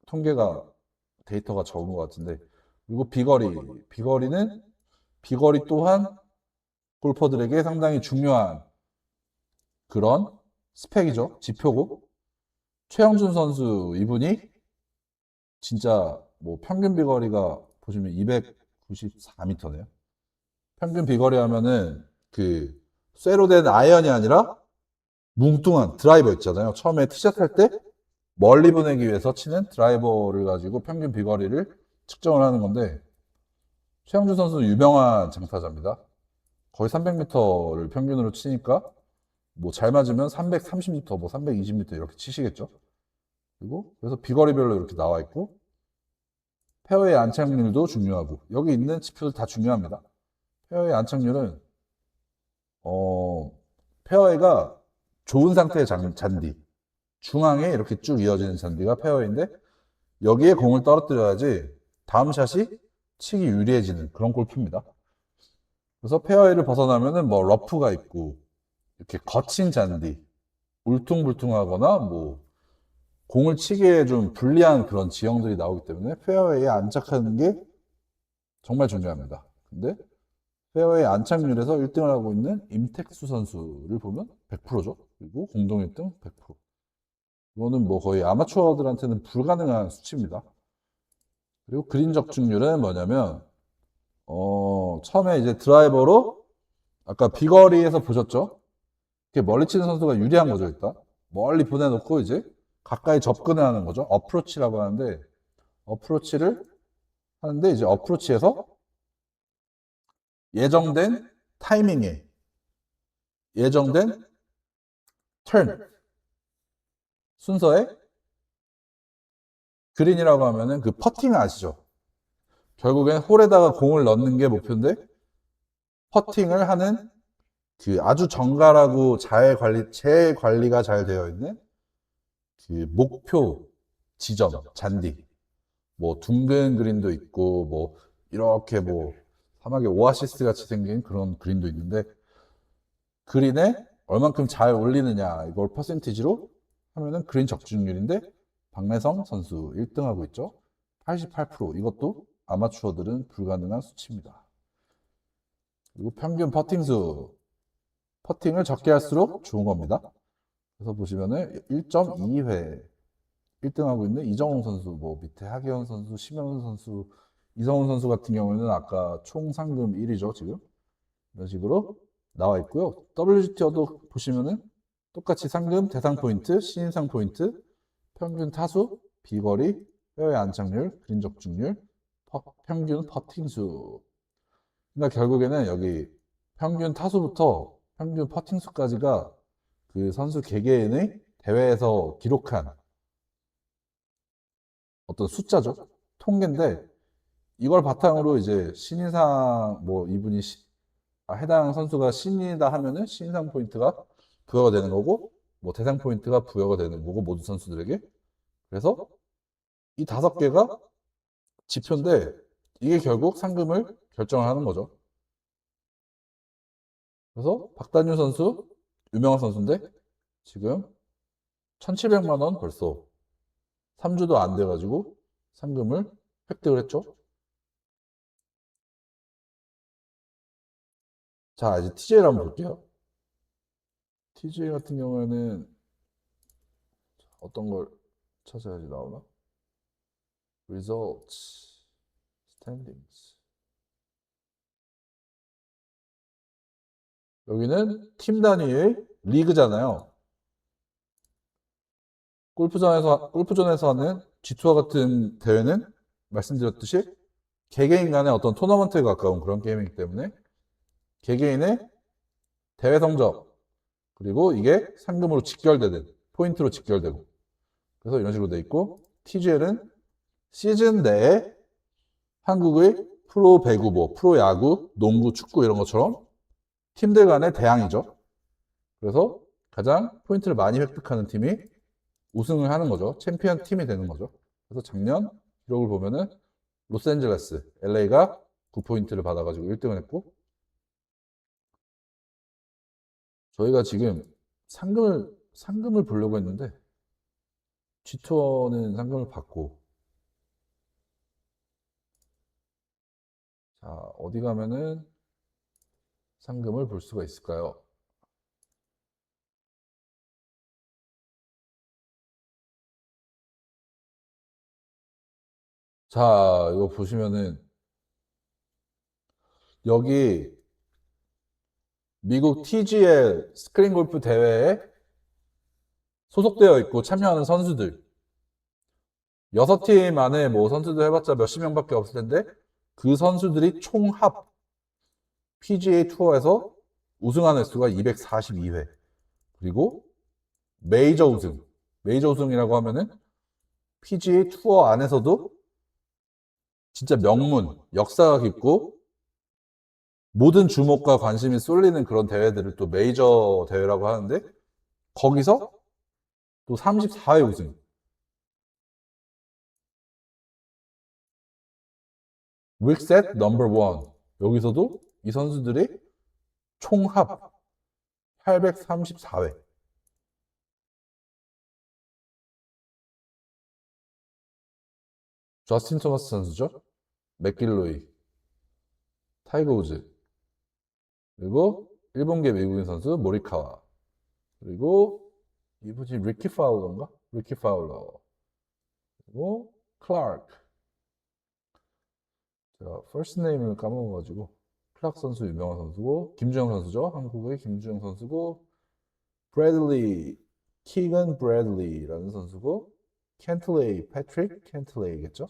통계가 데이터가 적은 것 같은데, 그리고 비거리 또한 골퍼들에게 상당히 중요한 그런 스펙이죠. 지표고, 최영준 선수 이분이 진짜 뭐 평균 비거리가 보시면 294m네요. 평균 비거리 하면은 그 쇠로 된 아이언이 아니라 뭉뚱한 드라이버 있잖아요. 처음에 티샷 할 때 멀리 보내기 위해서 치는 드라이버를 가지고 평균 비거리를 측정을 하는 건데, 최영준 선수는 유명한 장타자입니다. 거의 300m를 평균으로 치니까 뭐 잘 맞으면 330m, 뭐 320m 이렇게 치시겠죠. 그리고 그래서 비거리별로 이렇게 나와 있고, 페어웨이 안착률도 중요하고, 여기 있는 지표들 다 중요합니다. 페어웨이 안착률은 페어웨이가 좋은 상태의 잔디, 중앙에 이렇게 쭉 이어지는 잔디가 페어웨이인데 여기에 공을 떨어뜨려야지 다음 샷이 치기 유리해지는 그런 골프입니다. 그래서 페어웨이를 벗어나면은 뭐 러프가 있고 이렇게 거친 잔디, 울퉁불퉁하거나 뭐 공을 치기에 좀 불리한 그런 지형들이 나오기 때문에 페어웨이에 안착하는 게 정말 중요합니다. 근데 페어웨이 안착률에서 1등을 하고 있는 임택수 선수를 보면 100%죠. 그리고 공동 1등 100%. 이거는 뭐 거의 아마추어들한테는 불가능한 수치입니다. 그리고 그린 적중률은 뭐냐면 처음에 이제 드라이버로 아까 비거리에서 보셨죠? 이렇게 멀리 치는 선수가 유리한 거죠, 일단. 멀리 보내놓고 이제 가까이 접근을 하는 거죠. 어프로치라고 하는데, 어프로치를 하는데 이제 어프로치에서 예정된 타이밍에 예정된 턴 순서에 그린이라고 하면은 그 퍼팅 아시죠? 결국엔 홀에다가 공을 넣는 게 목표인데 퍼팅을 하는 그 아주 정갈하고 제 관리가 잘 되어 있는 그 목표 지점 잔디 뭐 둥근 그린도 있고 뭐 이렇게 뭐 사막에 오아시스 같이 생긴 그런 그린도 있는데 그린에 얼만큼 잘 올리느냐 이걸 퍼센티지로 하면은 그린 적중률인데 박래성 선수 1등하고 있죠. 88% 이것도 아마추어들은 불가능한 수치입니다. 그리고 평균 퍼팅 수 퍼팅을 적게 할수록 좋은 겁니다. 그래서 보시면은 1.2회 1등하고 있는 이정훈 선수, 뭐 밑에 하기현 선수, 심영훈 선수, 이성훈 선수 같은 경우에는 아까 총 상금 1위죠, 지금. 이런 식으로 나와 있고요. WGT어도 보시면은 똑같이 상금, 대상 포인트, 신인상 포인트, 평균 타수, 비거리, 페어웨이 안착률, 그린 적중률, 평균 퍼팅 수. 그러니까 결국에는 여기 평균 타수부터 평균 퍼팅 수까지가 그 선수 개개인의 대회에서 기록한 어떤 숫자죠. 통계인데 이걸 바탕으로 이제 신인상 뭐 이분이 해당 선수가 신인이다 하면은 신인상 포인트가 부여가 되는 거고 뭐 대상 포인트가 부여가 되는 거고 모든 선수들에게 그래서 이 5개가 지표인데 이게 결국 상금을 결정을 하는 거죠. 그래서 박단유 선수 유명한 선수인데 지금 1,700만 원 벌써 3주도 안 돼가지고 상금을 획득을 했죠. 자, 이제 TJ를 한번 볼게요. TJ 같은 경우에는 어떤 걸 찾아야지 나오나? Results, Standings. 여기는 팀 단위의 리그잖아요. 골프존에서 하는 G2와 같은 대회는 말씀드렸듯이 개개인 간의 어떤 토너먼트에 가까운 그런 게임이기 때문에 개개인의 대회 성적 그리고 이게 상금으로 직결되는 포인트로 직결되고 그래서 이런 식으로 돼 있고 TGL은 시즌 내에 한국의 프로 배구, 뭐 프로 야구, 농구, 축구 이런 것처럼 팀들 간의 대항이죠. 그래서 가장 포인트를 많이 획득하는 팀이 우승을 하는 거죠. 챔피언 팀이 되는 거죠. 그래서 작년 기록을 보면은 로스앤젤레스, LA가 9포인트를 받아가지고 1등을 했고 저희가 지금 상금을 보려고 했는데 G투어는 상금을 받고 자 어디 가면은 상금을 볼 수가 있을까요? 자 이거 보시면은 여기 미국 TGL 스크린 골프 대회에 소속되어 있고 참여하는 선수들 6팀 안에 뭐 선수들 해봤자 몇십 명밖에 없을 텐데 그 선수들이 총합 PGA 투어에서 우승한 횟수가 242회 그리고 메이저 우승이라고 하면은 PGA 투어 안에서도 진짜 명문 역사가 깊고 모든 주목과 관심이 쏠리는 그런 대회들을 또 메이저 대회라고 하는데 거기서 또 34회 우승 윅셋 넘버 원 여기서도 이 선수들이 총합 834회 저스틴 토마스 선수죠 맥길로이 타이거 우즈 그리고 일본계 외국인 선수 모리카와 그리고 이분이 리키 파울러인가? 리키 파울러 그리고 클라크 제가 퍼스트 네임을 까먹어가지고 클라크 선수 유명한 선수고 김주영 선수죠 한국의 김주영 선수고 브래들리 키건 브래들리라는 선수고, 켄틀레이, 패트릭 켄틀레이겠죠?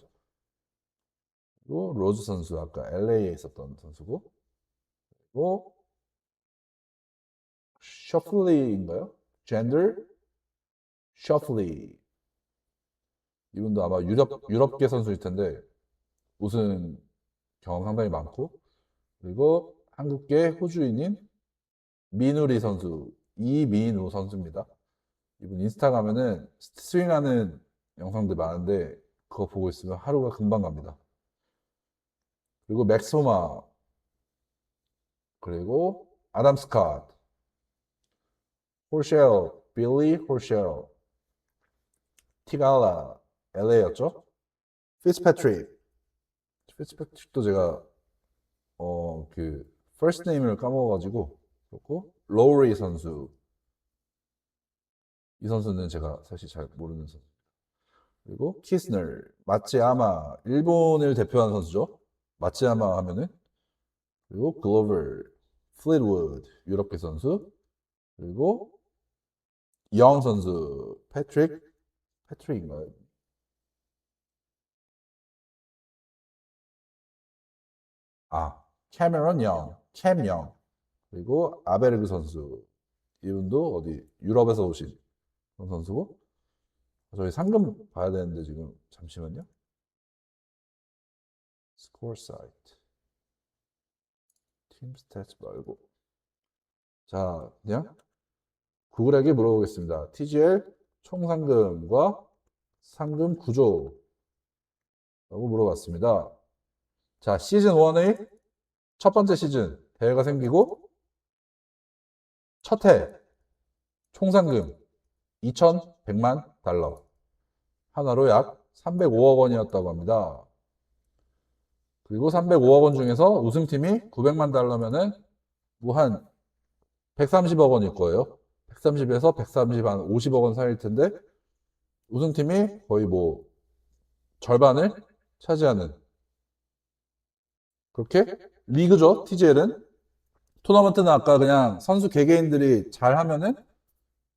그리고 로즈 선수, 아까 LA에 있었던 선수고, 그리고 셔플리인가요? 젠더 셔플리. 이분도 아마 유럽계 선수일 텐데, 우승 경험 상당히 많고, 그리고 한국계 호주인인 민우리 선수, 이민우 선수입니다. 이분 인스타 가면은 스윙하는 영상들 많은데, 그거 보고 있으면 하루가 금방 갑니다. 그리고 맥소마, 그리고 아담 스캇, 홀쉘, 빌리 홀쉘, 티갈라, LA였죠? 피츠패트릭. 피츠패트릭도 제가 퍼스트 네임을 까먹어가지고 그렇고 로우리 선수. 이 선수는 제가 사실 잘 모르는 선수. 그리고 키스너, 마츠야마, 일본을 대표하는 선수죠. 마츠야마 하면은. 그리고 글로벌, 플릿우드, 유럽계 선수. 그리고 영 선수, 패트릭인가요? 아, 캐메런 영, 캠 영. 그리고 아베르그 선수. 이분도 어디 유럽에서 오신 그런 선수고. 저희 상금 봐야 되는데 지금 잠시만요. 스코어 사이트. 팀 스탯 말고. 자, 그냥 구글에게 물어보겠습니다. TGL 총 상금과 상금 구조라고 물어봤습니다. 자, 시즌 1의 첫 번째 시즌 대회가 생기고 첫 해 총 상금 2,100만 달러. 하나로 약 305억 원이었다고 합니다. 그리고 305억 원 중에서 우승팀이 900만 달러면은 뭐한 130억 원일 거예요. 130에서 130, 한 50억 원 사이일 텐데 우승팀이 거의 뭐 절반을 차지하는 그렇게 리그죠. TGL은 토너먼트는 아까 그냥 선수 개개인들이 잘하면은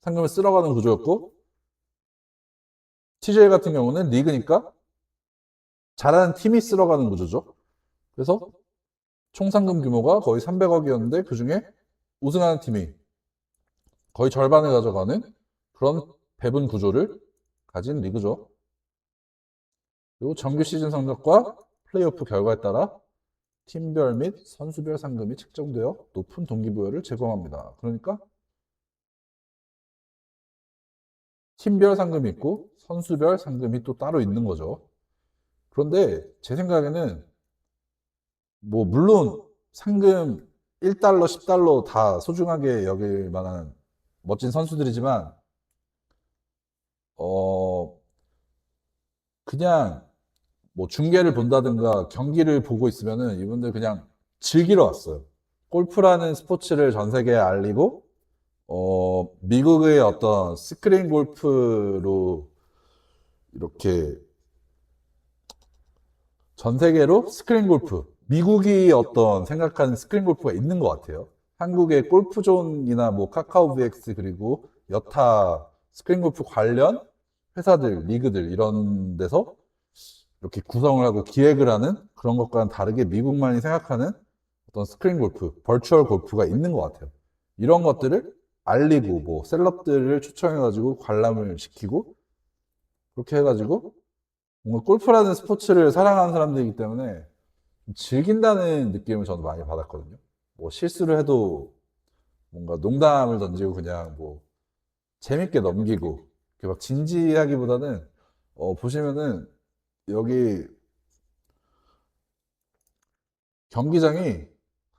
상금을 쓸어가는 구조였고 TGL 같은 경우는 리그니까 잘하는 팀이 쓸어가는 구조죠. 그래서 총 상금 규모가 거의 300억이었는데 그중에 우승하는 팀이 거의 절반을 가져가는 그런 배분 구조를 가진 리그죠. 그리고 정규 시즌 성적과 플레이오프 결과에 따라 팀별 및 선수별 상금이 책정되어 높은 동기부여를 제공합니다. 그러니까 팀별 상금이 있고 선수별 상금이 또 따로 있는 거죠. 그런데 제 생각에는 뭐 물론 상금 1달러, 10달러 다 소중하게 여길 만한 멋진 선수들이지만 어 그냥 뭐 중계를 본다든가 경기를 보고 있으면은 이분들 그냥 즐기러 왔어요. 골프라는 스포츠를 전 세계에 알리고 미국의 어떤 스크린 골프로 이렇게 전 세계로 스크린 골프, 미국이 어떤 생각하는 스크린 골프가 있는 것 같아요. 한국의 골프존이나 뭐 카카오 VX 그리고 여타 스크린 골프 관련 회사들, 리그들 이런 데서 이렇게 구성을 하고 기획을 하는 그런 것과는 다르게 미국만이 생각하는 어떤 스크린 골프, 버추얼 골프가 있는 것 같아요. 이런 것들을 알리고 뭐 셀럽들을 초청해가지고 관람을 시키고 그렇게 해가지고 뭔가 골프라는 스포츠를 사랑하는 사람들이기 때문에 즐긴다는 느낌을 저는 많이 받았거든요. 뭐 실수를 해도 뭔가 농담을 던지고 그냥 뭐 재밌게 넘기고 이렇게 막 진지하기보다는 보시면은 여기 경기장이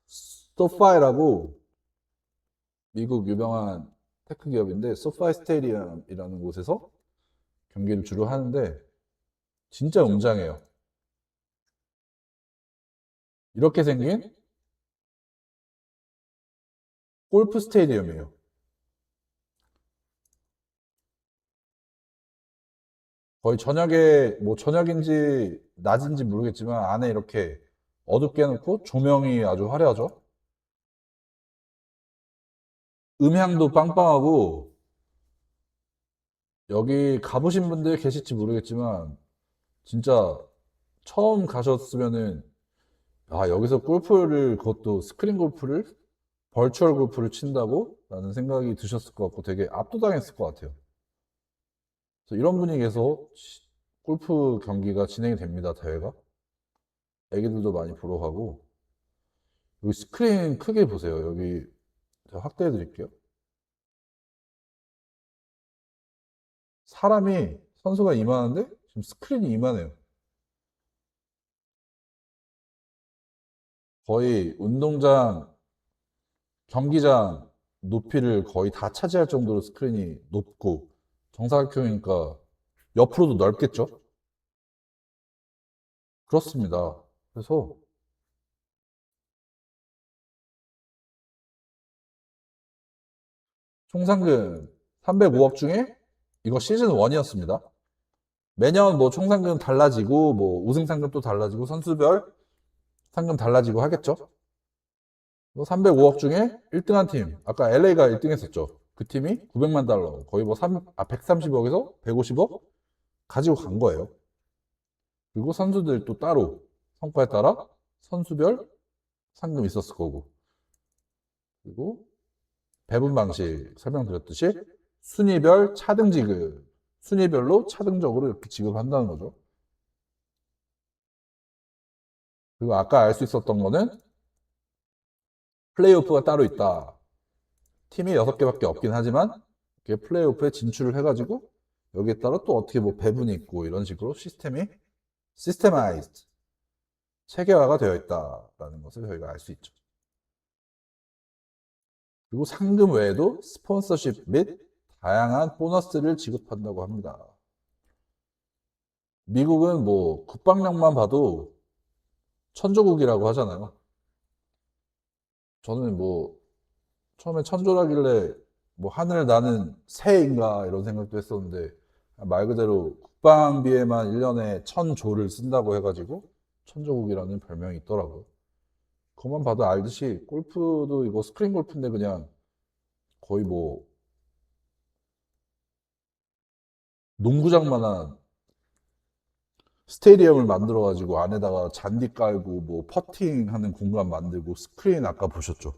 소파이라고 미국 유명한 테크 기업인데 소파이 스테디움이라는 곳에서 경기를 주로 하는데 진짜 웅장해요. 이렇게 생긴 골프 스테디움이에요. 거의 저녁에 뭐 저녁인지 낮인지 모르겠지만 안에 이렇게 어둡게 해놓고 조명이 아주 화려하죠. 음향도 빵빵하고 여기 가보신 분들 계실지 모르겠지만 진짜 처음 가셨으면은 아 여기서 골프를 그것도 스크린 골프를 벌추얼 골프를 친다고? 라는 생각이 드셨을 것 같고 되게 압도당했을 것 같아요. 그래서 이런 분위기에서 골프 경기가 진행이 됩니다, 대회가. 애기들도 많이 보러 가고. 여기 스크린 크게 보세요. 여기 제가 확대해 드릴게요. 사람이, 선수가 이만한데 지금 스크린이 이만해요. 거의 운동장, 경기장 높이를 거의 다 차지할 정도로 스크린이 높고 정사각형이니까 옆으로도 넓겠죠? 그렇습니다. 그래서 총 상금 305억 중에 이거 시즌 1이었습니다. 매년 뭐 총 상금 달라지고 뭐 우승 상금 또 달라지고 선수별 상금 달라지고 하겠죠. 305억 중에 1등한 팀, 아까 LA가 1등 했었죠. 그 팀이 900만 달러, 거의 뭐 130억에서 150억 가지고 간 거예요. 그리고 선수들 또 따로 성과에 따라 선수별 상금 있었을 거고. 그리고 배분 방식 설명드렸듯이 순위별 차등 지급, 순위별로 차등적으로 이렇게 지급한다는 거죠. 그리고 아까 알 수 있었던 거는 플레이오프가 따로 있다. 팀이 6개밖에 없긴 하지만 이렇게 플레이오프에 진출을 해가지고 여기에 따라 또 어떻게 뭐 배분이 있고 이런 식으로 시스템이 시스테마이즈드, 체계화가 되어 있다라는 것을 저희가 알 수 있죠. 그리고 상금 외에도 스폰서십 및 다양한 보너스를 지급한다고 합니다. 미국은 뭐 국방력만 봐도 천조국이라고 하잖아요. 저는 뭐 처음에 천조라길래 뭐 하늘 나는 새인가 이런 생각도 했었는데 말 그대로 국방비에만 1년에 1,000조를 쓴다고 해가지고 천조국이라는 별명이 있더라고요. 그것만 봐도 알듯이 골프도 이거 스크린 골프인데 그냥 거의 뭐 농구장만한 스테디움을 만들어가지고 안에다가 잔디 깔고 뭐 퍼팅하는 공간 만들고 스크린 아까 보셨죠?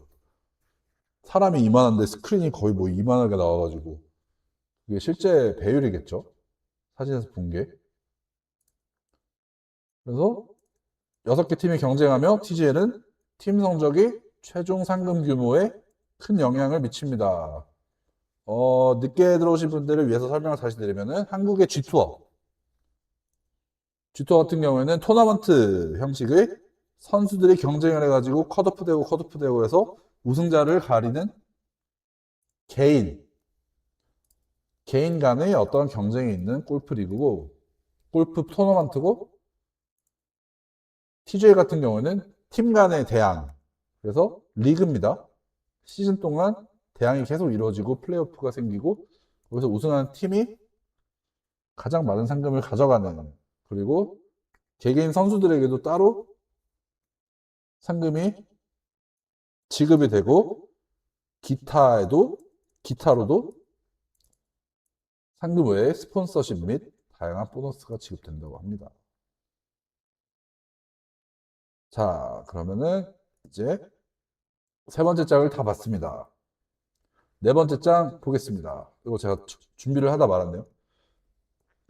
사람이 이만한데 스크린이 거의 뭐 이만하게 나와가지고 이게 실제 배율이겠죠? 사진에서 본 게. 그래서 6개 팀이 경쟁하며 TGL은 팀 성적이 최종 상금 규모에 큰 영향을 미칩니다. 늦게 들어오신 분들을 위해서 설명을 다시 드리면은 한국의 G투어. G투어 같은 경우에는 토너먼트 형식의 선수들이 경쟁을 해가지고 컷오프 되고 해서 우승자를 가리는 개인, 개인 간의 어떤 경쟁이 있는 골프 리그고, 골프 토너먼트고, TGL 같은 경우는 팀 간의 대항. 그래서 리그입니다. 시즌 동안 대항이 계속 이루어지고 플레이오프가 생기고 거기서 우승하는 팀이 가장 많은 상금을 가져가는, 그리고 개개인 선수들에게도 따로 상금이 지급이 되고 기타로도 상금 외에 스폰서십 및 다양한 보너스가 지급된다고 합니다. 자, 그러면은 이제 세 번째 장을 다 봤습니다. 네 번째 장 보겠습니다. 이거 제가 준비를 하다 말았네요.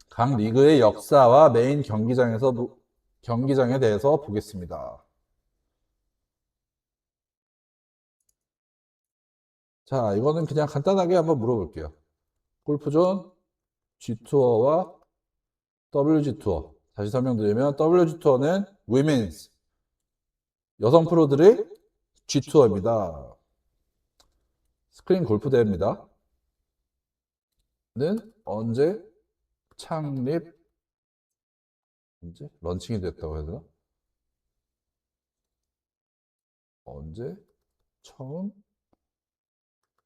각 리그의 역사와 메인 경기장에 대해서 보겠습니다. 자, 이거는 그냥 간단하게 한번 물어볼게요. 골프존 G투어와 WG투어. 다시 설명드리면 WG투어는 Women's, 여성 프로들의 G투어입니다. 스크린 골프 대회입니다. 는 언제 런칭이 됐다고 해야 되나? 언제 처음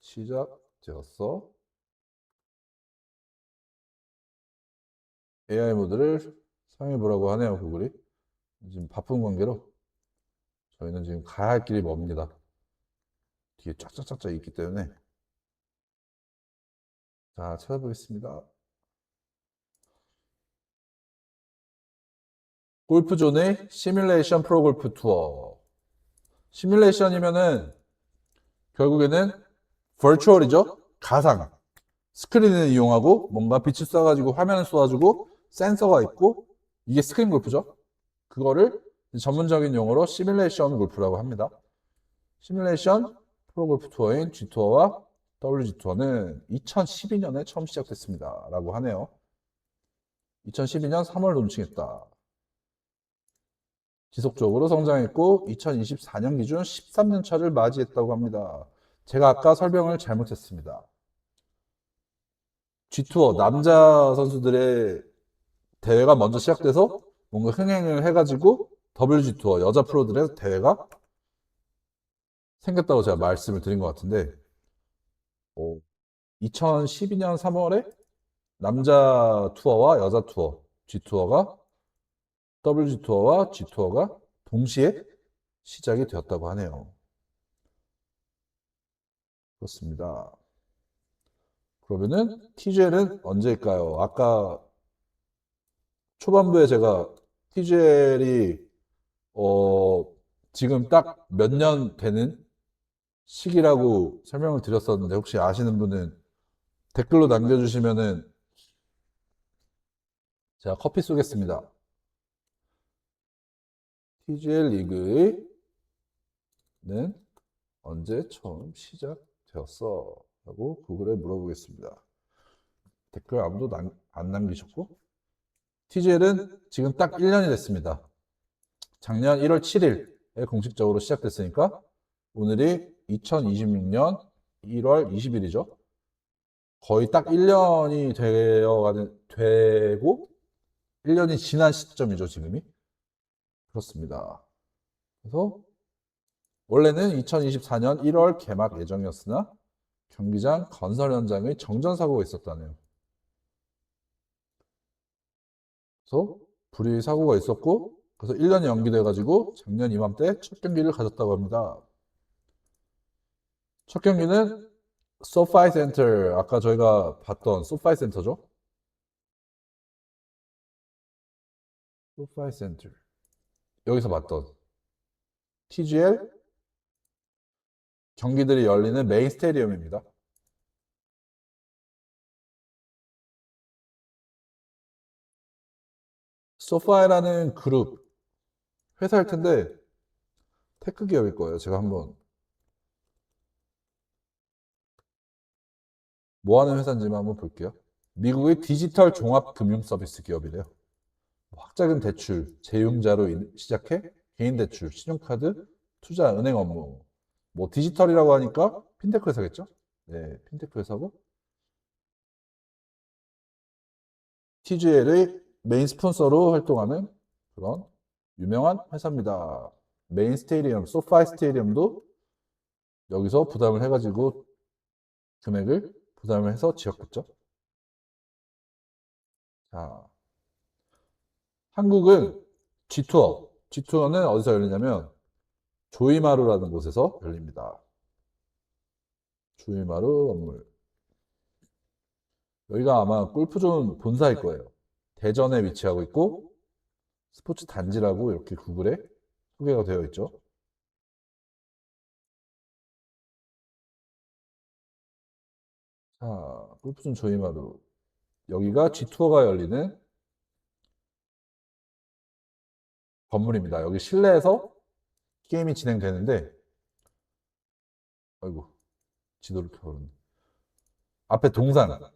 시작되었어? AI 모드를 사용해보라고 하네요, 구글이. 지금 바쁜 관계로 저희는 지금 가야 할 길이 멉니다. 뒤에 쫙쫙쫙쫙 있기 때문에. 자, 찾아보겠습니다. 골프존의 시뮬레이션 프로골프 투어. 시뮬레이션이면은 결국에는 버추얼이죠. 가상. 스크린을 이용하고 뭔가 빛을 쏴가지고 화면을 쏘아주고 센서가 있고 이게 스크린 골프죠. 그거를 전문적인 용어로 시뮬레이션 골프라고 합니다. 시뮬레이션 프로골프 투어인 G투어와 WG투어는 2012년에 처음 시작됐습니다. 라고 하네요. 2012년 3월 론칭했다. 지속적으로 성장했고 2024년 기준 13년 차를 맞이했다고 합니다. 제가 아까 설명을 잘못했습니다. G투어 남자 선수들의 대회가 먼저 시작돼서 뭔가 흥행을 해가지고 WG투어 여자 프로들의 대회가 생겼다고 제가 말씀을 드린 것 같은데 2012년 3월에 남자 투어와 여자 투어 G투어가 WG투어와 G투어가 동시에 시작이 되었다고 하네요. 그렇습니다. 그러면은 TGL은 언제일까요? 아까 초반부에 제가 TGL이 지금 딱 몇 년 되는 시기라고 설명을 드렸었는데 혹시 아시는 분은 댓글로 남겨주시면은 제가 커피 쏘겠습니다. TGL 리그는 언제 처음 시작되었어? 라고 구글에 물어보겠습니다. 댓글 아무도 안 남기셨고 TGL은 지금 딱 1년이 됐습니다. 작년 1월 7일에 공식적으로 시작됐으니까 오늘이 2026년 1월 20일이죠. 거의 딱 1년이 되고 1년이 지난 시점이죠, 지금이. 그렇습니다. 그래서 원래는 2024년 1월 개막 예정이었으나 경기장 건설 현장의 정전 사고가 있었다네요. 그래서 불의 사고가 있었고 그래서 1년이 연기돼가지고 작년 이맘때 첫 경기를 가졌다고 합니다. 첫 경기는 소파이 센터, 아까 저희가 봤던 소파이 센터죠. 소파이 센터. 여기서 봤던 TGL 경기들이 열리는 메인 스테디움입니다. 소파이라는 그룹 회사일 텐데 테크 기업일 거예요. 제가 한번 뭐 하는 회사인지만 한번 볼게요. 미국의 디지털 종합 금융 서비스 기업이래요. 학자금 대출, 제휴자로 시작해 개인 대출, 신용카드, 투자, 은행 업무. 뭐 디지털이라고 하니까 핀테크 회사겠죠? 네, 핀테크 회사고 TGL의 메인 스폰서로 활동하는 그런 유명한 회사입니다. 메인 스테디움, 소파이 스테디움도 여기서 부담을 해가지고 금액을 부담을 해서 지었겠죠. 자, 한국은 G투어. G투어는 어디서 열리냐면 조이마루라는 곳에서 열립니다. 조이마루 건물. 여기가 아마 골프존 본사일 거예요. 대전에 위치하고 있고 스포츠 단지라고 이렇게 구글에 소개가 되어 있죠. 자, 골프존 조이마루. 여기가 G투어가 열리는 건물입니다. 여기 실내에서 게임이 진행되는데, 아이고, 지도를 켜버렸네. 앞에 동상,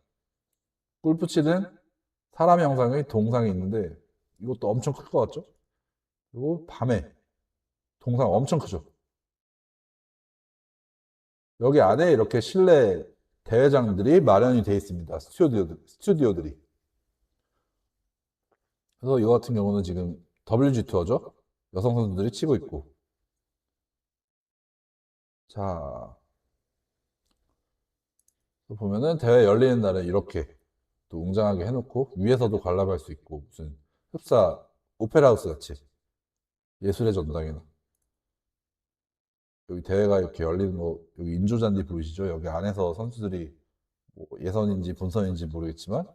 골프 치는 사람 형상의 동상이 있는데, 이것도 엄청 클 것 같죠? 그리고 밤에 동상 엄청 크죠? 여기 안에 이렇게 실내 대회장들이 마련이 되어 있습니다. 스튜디오들이. 그래서 이거 같은 경우는 지금 WG 투어죠? 여성 선수들이 치고 있고. 자, 보면은 대회 열리는 날은 이렇게 또 웅장하게 해놓고 위에서도 관람할 수 있고 무슨 흡사 오페라 하우스 같이 예술의 전당이나 여기 대회가 이렇게 열리는 거 여기 인조잔디 보이시죠? 여기 안에서 선수들이 뭐 예선인지 본선인지 모르겠지만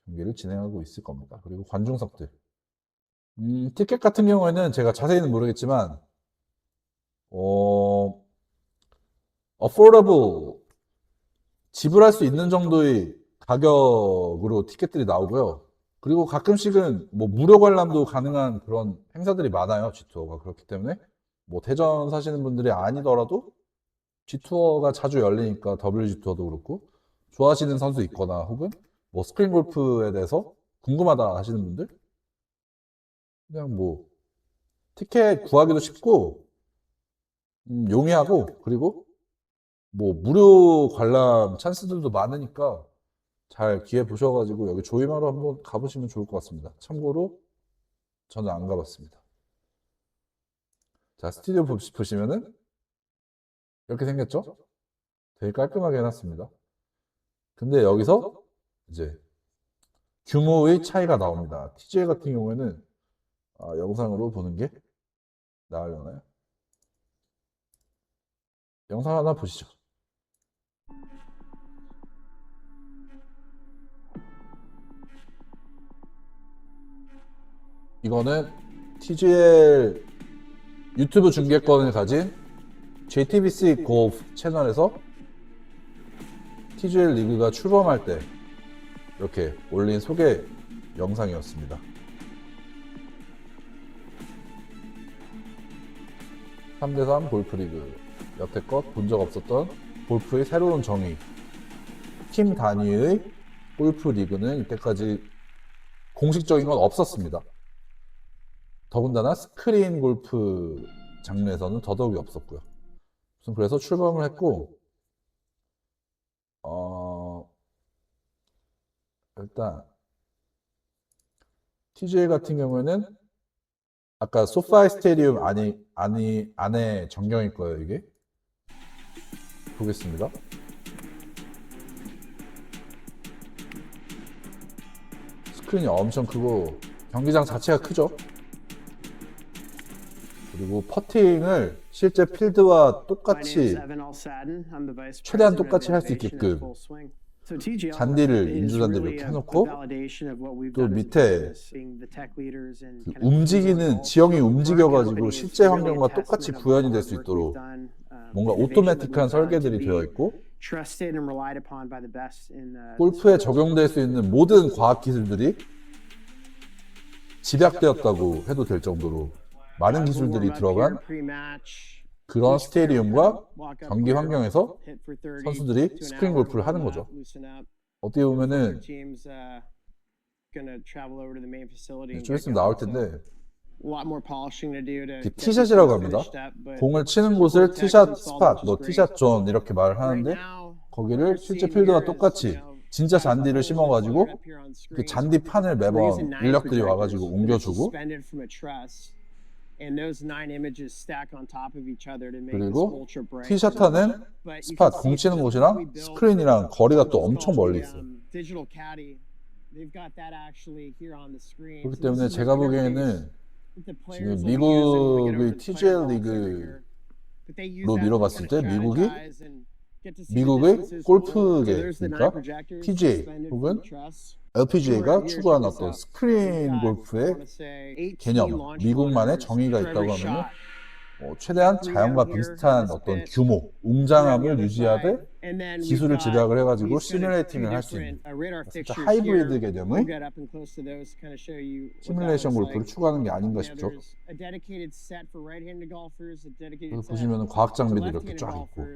경기를 진행하고 있을 겁니다. 그리고 관중석들 티켓 같은 경우에는 제가 자세히는 모르겠지만, affordable, 지불할 수 있는 정도의 가격으로 티켓들이 나오고요. 그리고 가끔씩은 뭐 무료 관람도 가능한 그런 행사들이 많아요, G투어가. 그렇기 때문에 뭐 대전 사시는 분들이 아니더라도 G투어가 자주 열리니까 WG투어도 그렇고 좋아하시는 선수 있거나 혹은 뭐 스크린 골프에 대해서 궁금하다 하시는 분들 그냥 뭐 티켓 구하기도 쉽고 용이하고 그리고 뭐 무료 관람 찬스들도 많으니까 잘 기회 보셔가지고 여기 조이마루 한번 가보시면 좋을 것 같습니다. 참고로 저는 안 가봤습니다. 자, 스튜디오 보시면은 이렇게 생겼죠? 되게 깔끔하게 해놨습니다. 근데 여기서 이제 규모의 차이가 나옵니다. TGA 같은 경우에는 영상으로 보는 게 나으려나요? 영상 하나 보시죠. 이거는 TGL 유튜브 중계권을 가진 JTBC 골프 채널에서 TGL 리그가 출범할 때 이렇게 올린 소개 영상이었습니다. 3대3 골프 리그, 여태껏 본 적 없었던 골프의 새로운 정의, 팀 단위의 골프 리그는 이때까지 공식적인 건 없었습니다. 더군다나 스크린 골프 장르에서는 더더욱이 없었고요. 그래서 출범을 했고, 일단 TGL 같은 경우에는 아까 소파이 스테디움 안에 전경일 거예요, 이게. 보겠습니다. 스크린이 엄청 크고 경기장 자체가 크죠. 그리고 퍼팅을 실제 필드와 똑같이 최대한 똑같이 할 수 있게끔 잔디를 인조잔디를 이렇게 해놓고 또 밑에 그 움직이는 지형이 움직여가지고 실제 환경과 똑같이 구현이 될 수 있도록 뭔가 오토매틱한 설계들이 되어 있고 골프에 적용될 수 있는 모든 과학 기술들이 집약되었다고 해도 될 정도로 많은 기술들이 들어간 그런 스테디움과 경기 환경에서 선수들이 스크린 골프를 하는 거죠. 어떻게 보면은 좀 있으면 나올 텐데 티샷이라고 합니다. 공을 치는 곳을 티샷 스팟, 뭐 티샷 존 이렇게 말을 하는데 거기를 실제 필드와 똑같이 진짜 잔디를 심어가지고 그 잔디판을 매번 인력들이 와가지고 옮겨주고 그리고 티샷하는 스팟, 공 치는 곳이랑 스크린이랑 거리가 또 엄청 멀리 있어요. 그렇기 때문에 제가 보기에는 지금 미국의 TGL 리그로 미뤄봤을 때 미국의 골프계, 그러니까 PGA 혹은 LPGA가 추구하는 어떤 스크린 골프의 개념, 미국만의 정의가 있다고 하면 최대한 자연과 비슷한 어떤 규모, 웅장함을 유지하되 기술을 집약을 해가지고 시뮬레이팅을 할 수 있는 진짜 하이브리드 개념의 시뮬레이션 골프를 추구하는 게 아닌가 싶죠. 그래서 보시면 과학 장비도 이렇게 쫙 있고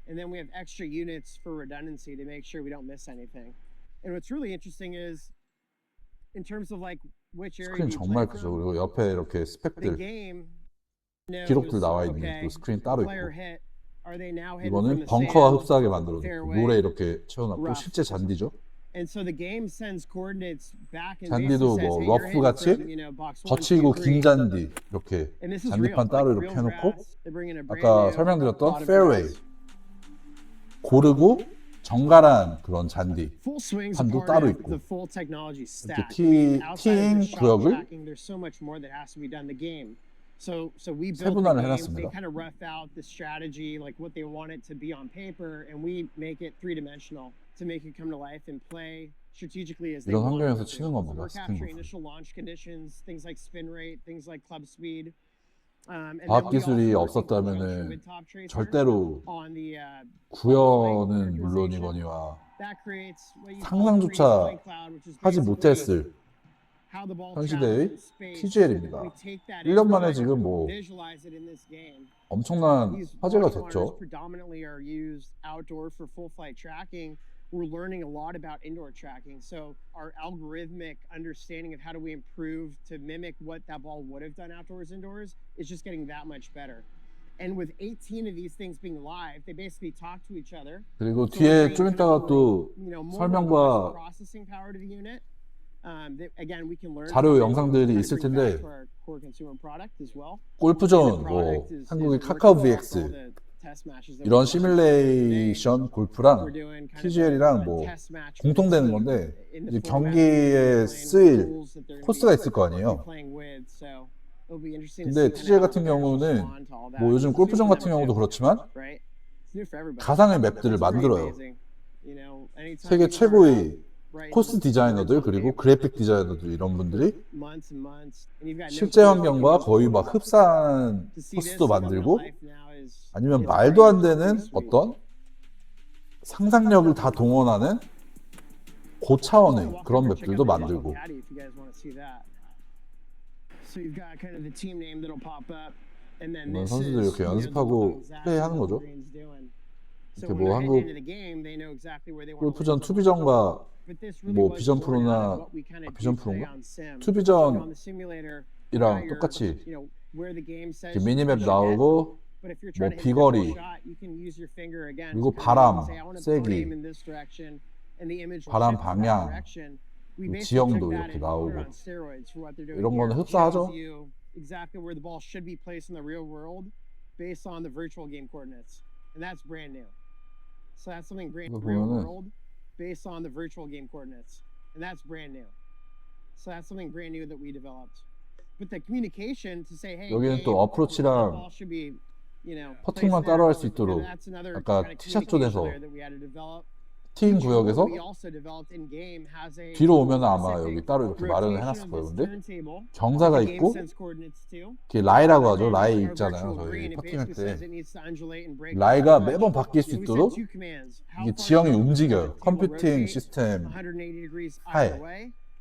And then we have extra units for redundancy to make sure we don't miss anything. And what's really interesting is in terms of like which area 스크린 you 정말 play 크죠. from, 그리고 옆에 이렇게 the 스펙들 game 기록들 knows, 나와 있는 okay, 또 스크린 따로 player 있고 hit, are they now hitting 이거는 from the 벙커와 sand, 흡사하게 만들어놓고 fairway, 모래 이렇게 채워놨고 rough? 실제 잔디죠. And so the game sends coordinates back and basically 잔디도 says, 뭐 hey, you're 러프 hitting 같이 from, you know, box 1, 2, 거칠고 3. 긴 잔디 이렇게 And this is real, 잔디판 like 따로 real 이렇게 해놓고 grass. They bring in a brand 아까 new 설명드렸던 plot of 페어웨이 grass. 고르고 정갈한 그런 잔디 Full swing's a 판도 part 따로 of 있고 the full technology stack. 이렇게 I mean, outside of 티잉 the shot 구역을 tracking, there's so much more that has to be done. The game. So we built the 세분화를 game. They 해놨습니다. kind of rough out the strategy, like what they want it to be on paper, and we make it three-dimensional to make it come to life and play, strategically as they 이런 want 환경에서 to. 치는 So 겁니다. we're 스크린 capturing 골프. initial launch conditions, things like spin rate, things like club speed. And then 과학 we also 기술이 work in conjunction 없었다면은 with Top Tracer 절대로 on the 구현은 물론이거니와 that creates what you call 3D 상상조차 point cloud, which is 하지 basically 못했을 how the ball 현 travels 시대의 in space. TGL입니다. We take that 1년 만에 information, 지금 뭐 visualize it in this game. 엄청난 These 화제가 launch monitors 됐죠. predominantly are used outdoor for full flight tracking. We're learning a lot about indoor tracking. So our algorithmic understanding of how do we improve to mimic what that ball would have done outdoors, indoors, is just getting that much better. And with 18 of these things being live, they basically talk to each other. 그리고 So 뒤에 we're 좀 getting 이따가 kind of 또 more robust 설명과 processing power to the unit. Again, we can learn 자료 from it, 영상들이 kind of 있을 bring back 텐데 to our core consumer product as well. 골프전, 뭐 한국의 카카오 VX 이런 시뮬레이션 골프랑 TGL이랑 뭐 공통되는 건데 이제 경기에 쓰일 코스가 있을 거 아니에요. 근데 TGL 같은 경우는 뭐 요즘 골프전 같은 경우도 그렇지만 가상의 맵들을 만들어요. 세계 최고의 코스 디자이너들 그리고 그래픽 디자이너들 이런 분들이 실제 환경과 거의 막 흡사한 코스도 만들고 아니면 말도 안 되는 어떤 상상력을 다 동원하는 고차원의 그런 맵들도 만들고. 이건 선수들이 이렇게 연습하고 플레이하는 거죠. 이렇게 뭐 한국 골프전 투비전과 뭐 비전 프로나 비전 프로인가? 투비전이랑 똑같이 이렇게 미니맵 나오고 뭐 비거리 그리고 바람 세기 바람 방향 지형도 이렇게 나오고 이런 거는 흡사하죠. Exactly where the ball should be placed in the real world based on the virtual game coordinates. And that's brand new. So that's something brand new, real world based on the virtual game coordinates. And that's brand new. So that's something brand new that we developed. But the communication to say, hey, 여기는 또 어프로치랑 ball should be, 퍼팅만 따로 할 수 있도록 아까 티샷 존에서 티인 구역에서 뒤로 오면 아마 여기 따로 이렇게 마련을 해놨을 거예요. 근데 경사가 있고 이렇게 라이라고 하죠. 라이 있잖아요. 저희 퍼팅할 때 라이가 매번 바뀔 수 있도록 이게 지형이 움직여요. 컴퓨팅 시스템 하에.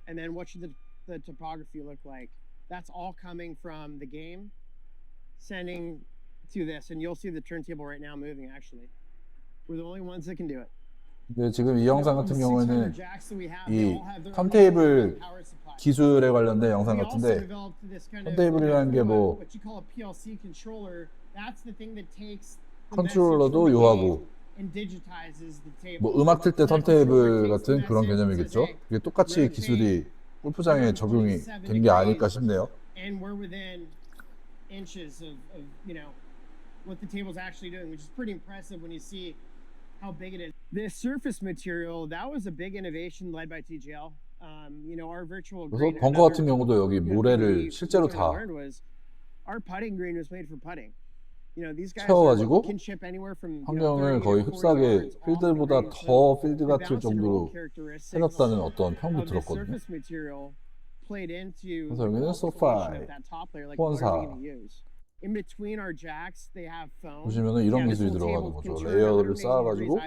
And then what should the topography look like? That's all coming from the game sending to this, and you'll see the turntable right now moving. Actually, we're the only ones that can do it. 근데 지금 이 영상 같은 경우에는 이 턴테이블 기술에 관련된 영상 같은데 턴테이블이라는 게 뭐 컨트롤러도 요하고 뭐 음악 틀 때 턴테이블 같은 그런 개념이겠죠. 이게 똑같이 기술이 골프장에 적용이 된 게 아닐까 싶네요. What the table's actually doing, which is pretty impressive when you see how big it is. This surface material, that was a big innovation led by TGL. Our virtual 그래서 green. 벙커 같은 경우도 여기 모래를 실제로 다 Our putting green was made for putting. These guys 채워가지고 can chip anywhere from 환경을 거의 흡사하게 필드보다 더 필드 같을 정도로 해놨다는 어떤 평도 들었거든요. 그래서 여기는 소파이, 후원사 보시면은 이런 기술이 들어가는 거죠. 레이어를 쌓아가지고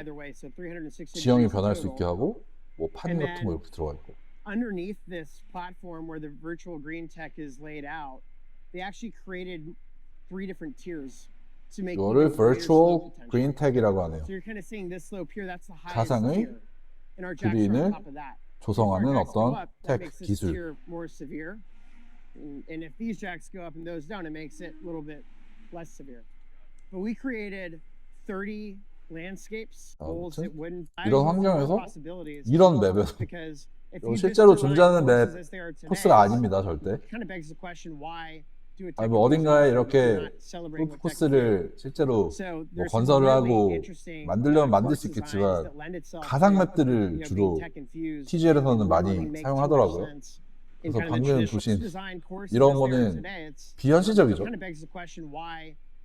지형이 변할 수 있게 하고 뭐 판 같은 거 이렇게 들어가 있고. Underneath this platform where the virtual green tech is laid out, they actually created 3 different tiers to make 이거를 virtual green tech이라고 하네요. So you're kind of seeing this slope here, that's the highest 가상의 tier. And our jacks are on 그린을 top of that. 조성하는 어떤 that 텍 makes this 기술. tier more severe. And if these jacks go up and those down, it makes it a little bit less severe. But we created 30 landscapes, bowls that wouldn't. 이런 환경에서 이런 맵에서 실제로 존재하는 맵 코스가 아닙니다, 절대. 아니 뭐 어딘가에 이렇게 골프 코스를 실제로 뭐 건설을 하고 만들려면 만들 수 있겠지만 가상 맵들을 주로 TGL에서는 많이 사용하더라고요. 그래서 방금 보신 이런 거는 비현실적이죠.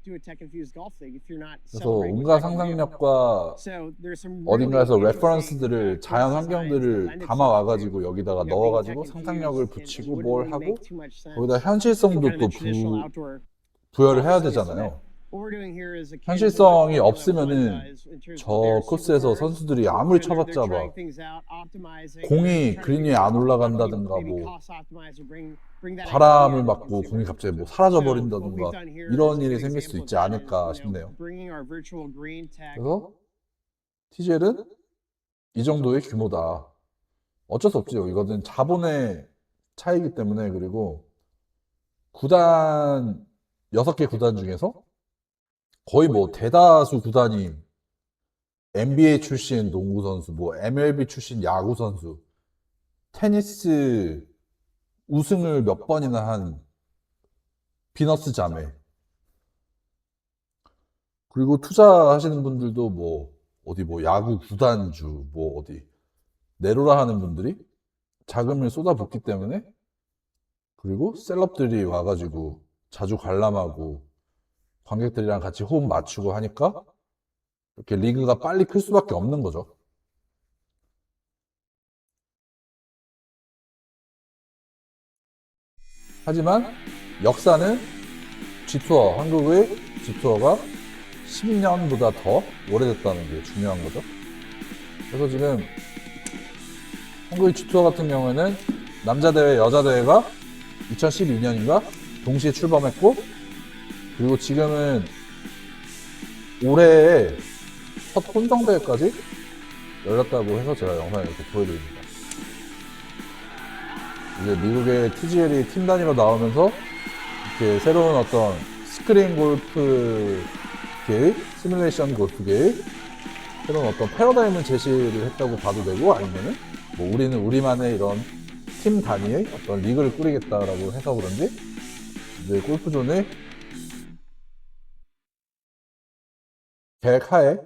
do a tech-infused golf league if you're not 그래서 celebrating with 온갖 that game. 상상력과 So there's some really 어딘가에서 interesting 레퍼런스들을 자연 course designs that 환경들을 lend 담아 itself to, 와가지고 여기다가 you know, being 넣어가지고 tech 상상력을 infused and 붙이고 wouldn't 뭘 really 하고 make too much 거기다 sense in 현실성도 kind of 또 a traditional outdoor 부여를 golf 해야 space. So that 되잖아요. what we're doing here is akin to what 현실성이 Formula One 없으면은 does in terms of 저 their 코스에서 supercars. 선수들이 Where 아무리 they're 쳐봤자 trying 막 things out, optimizing, 공이 trying to 그린 위에 figure 안 out how do you 올라간다든가 maybe 뭐 cost optimize or bring that 바람을 idea to the 맞고 공이 consumer. 갑자기 뭐 So 사라져 what we've 버린다든가 done here 이런 as a 일이 good 생길 수 example of 있지 that is, 않을까 싶네요. bringing our virtual green tech. 그래서 TGL은 이 정도의 규모다. 어쩔 수 없죠. 이거는 자본의 차이기 때문에. 그리고 구단 6개 구단 중에서 거의 뭐 대다수 구단이 NBA 출신 농구 선수, 뭐 MLB 출신 야구 선수, 테니스 우승을 몇 번이나 한 비너스 자매. 그리고 투자하시는 분들도 뭐 어디 뭐 야구 구단주, 뭐 어디 내로라 하는 분들이 자금을 쏟아붓기 때문에, 그리고 셀럽들이 와가지고 자주 관람하고 관객들이랑 같이 호흡 맞추고 하니까 이렇게 리그가 빨리 클 수밖에 없는 거죠. 하지만 역사는 G투어, 한국의 G투어가 10년보다 더 오래됐다는 게 중요한 거죠. 그래서 지금 한국의 G투어 같은 경우에는 남자 대회, 여자 대회가 2012년인가 동시에 출범했고, 그리고 지금은 올해에 첫 혼성 대회까지 열렸다고 해서 제가 영상을 이렇게 보여드립니다. 이제 미국의 TGL이 팀 단위로 나오면서 이렇게 새로운 어떤 스크린 골프계의, 시뮬레이션 골프계의 새로운 어떤 패러다임을 제시를 했다고 봐도 되고, 아니면은 뭐 우리는 우리만의 이런 팀 단위의 어떤 리그를 꾸리겠다라고 해서 그런지 이제 골프존의 계획 하에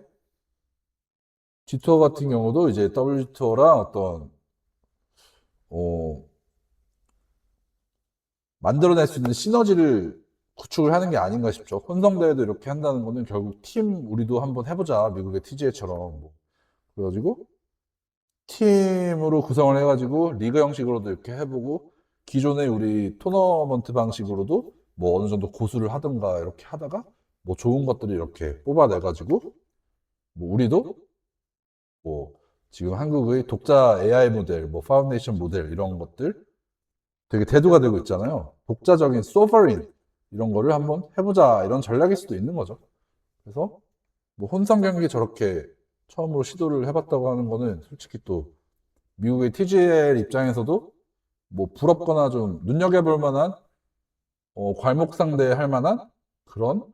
G투어 같은 경우도 이제 WG투어랑 어떤 만들어낼 수 있는 시너지를 구축을 하는 게 아닌가 싶죠. 혼성대회도 이렇게 한다는 거는 결국 팀 우리도 한번 해보자, 미국의 TGA처럼 뭐. 그래가지고 팀으로 구성을 해가지고 리그 형식으로도 이렇게 해보고, 기존의 우리 토너먼트 방식으로도 뭐 어느 정도 고수를 하든가 이렇게 하다가 뭐 좋은 것들을 이렇게 뽑아내가지고, 뭐 우리도 뭐 지금 한국의 독자 AI 모델, 뭐 파운데이션 모델 이런 것들 되게 대두가 되고 있잖아요. 독자적인 소버린 이런 거를 한번 해보자, 이런 전략일 수도 있는 거죠. 그래서 뭐 혼성 경기 저렇게 처음으로 시도를 해봤다고 하는 거는 솔직히 또 미국의 TGL 입장에서도 뭐 부럽거나 좀 눈여겨볼 만한, 괄목상대 할 만한 그런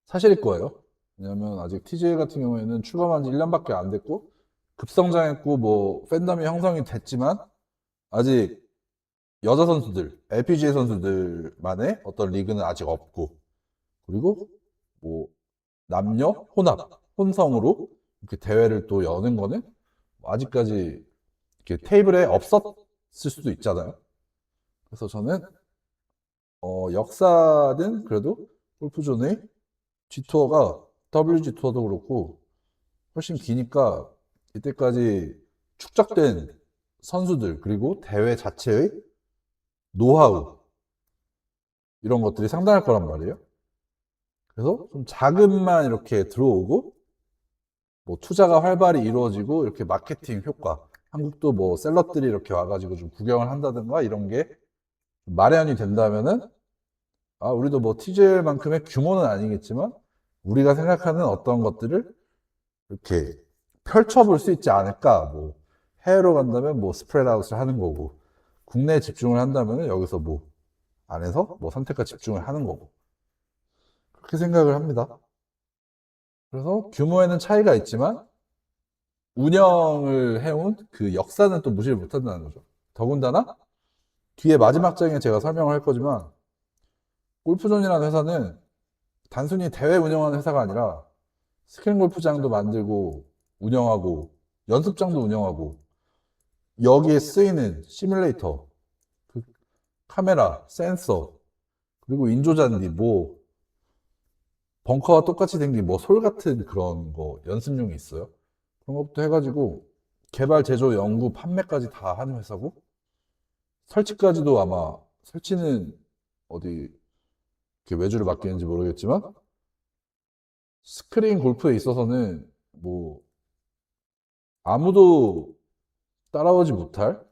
사실일 거예요. 왜냐면 아직 TGL 같은 경우에는 출범한 지 1년밖에 안 됐고 급성장했고 뭐 팬덤이 형성이 됐지만, 아직 여자 선수들, LPGA 선수들만의 어떤 리그는 아직 없고, 그리고 뭐 남녀 혼합, 혼성으로 이렇게 대회를 또 여는 거는 아직까지 이렇게 테이블에 없었을 수도 있잖아요. 그래서 저는 역사는 그래도 골프존의 G투어가 WG투어도 그렇고 훨씬 기니까 이때까지 축적된 선수들, 그리고 대회 자체의 노하우 이런 것들이 상당할 거란 말이에요. 그래서 좀 자금만 이렇게 들어오고 뭐 투자가 활발히 이루어지고 이렇게 마케팅 효과, 한국도 뭐 셀럽들이 이렇게 와가지고 좀 구경을 한다든가 이런 게 마련이 된다면은, 우리도 뭐 TGL만큼의 규모는 아니겠지만 우리가 생각하는 어떤 것들을 이렇게 펼쳐볼 수 있지 않을까. 뭐 해외로 간다면 뭐 스프레드아웃을 하는 거고, 국내에 집중을 한다면 여기서 뭐 안에서 뭐 선택과 집중을 하는 거고, 그렇게 생각을 합니다. 그래서 규모에는 차이가 있지만 운영을 해온 그 역사는 또 무시를 못한다는 거죠. 더군다나 뒤에 마지막 장에 제가 설명을 할 거지만, 골프존이라는 회사는 단순히 대회 운영하는 회사가 아니라 스크린 골프장도 만들고 운영하고 연습장도 운영하고, 여기에 쓰이는 시뮬레이터, 그 카메라, 센서, 그리고 인조잔디, 뭐 벙커와 똑같이 생긴 뭐 솔 같은 그런 거 연습용이 있어요. 그런 것부터 해가지고 개발, 제조, 연구, 판매까지 다 하는 회사고 설치까지도 아마 설치는 어디 이렇게 외주를 맡기는지 모르겠지만 스크린 골프에 있어서는 뭐 아무도 따라오지 못할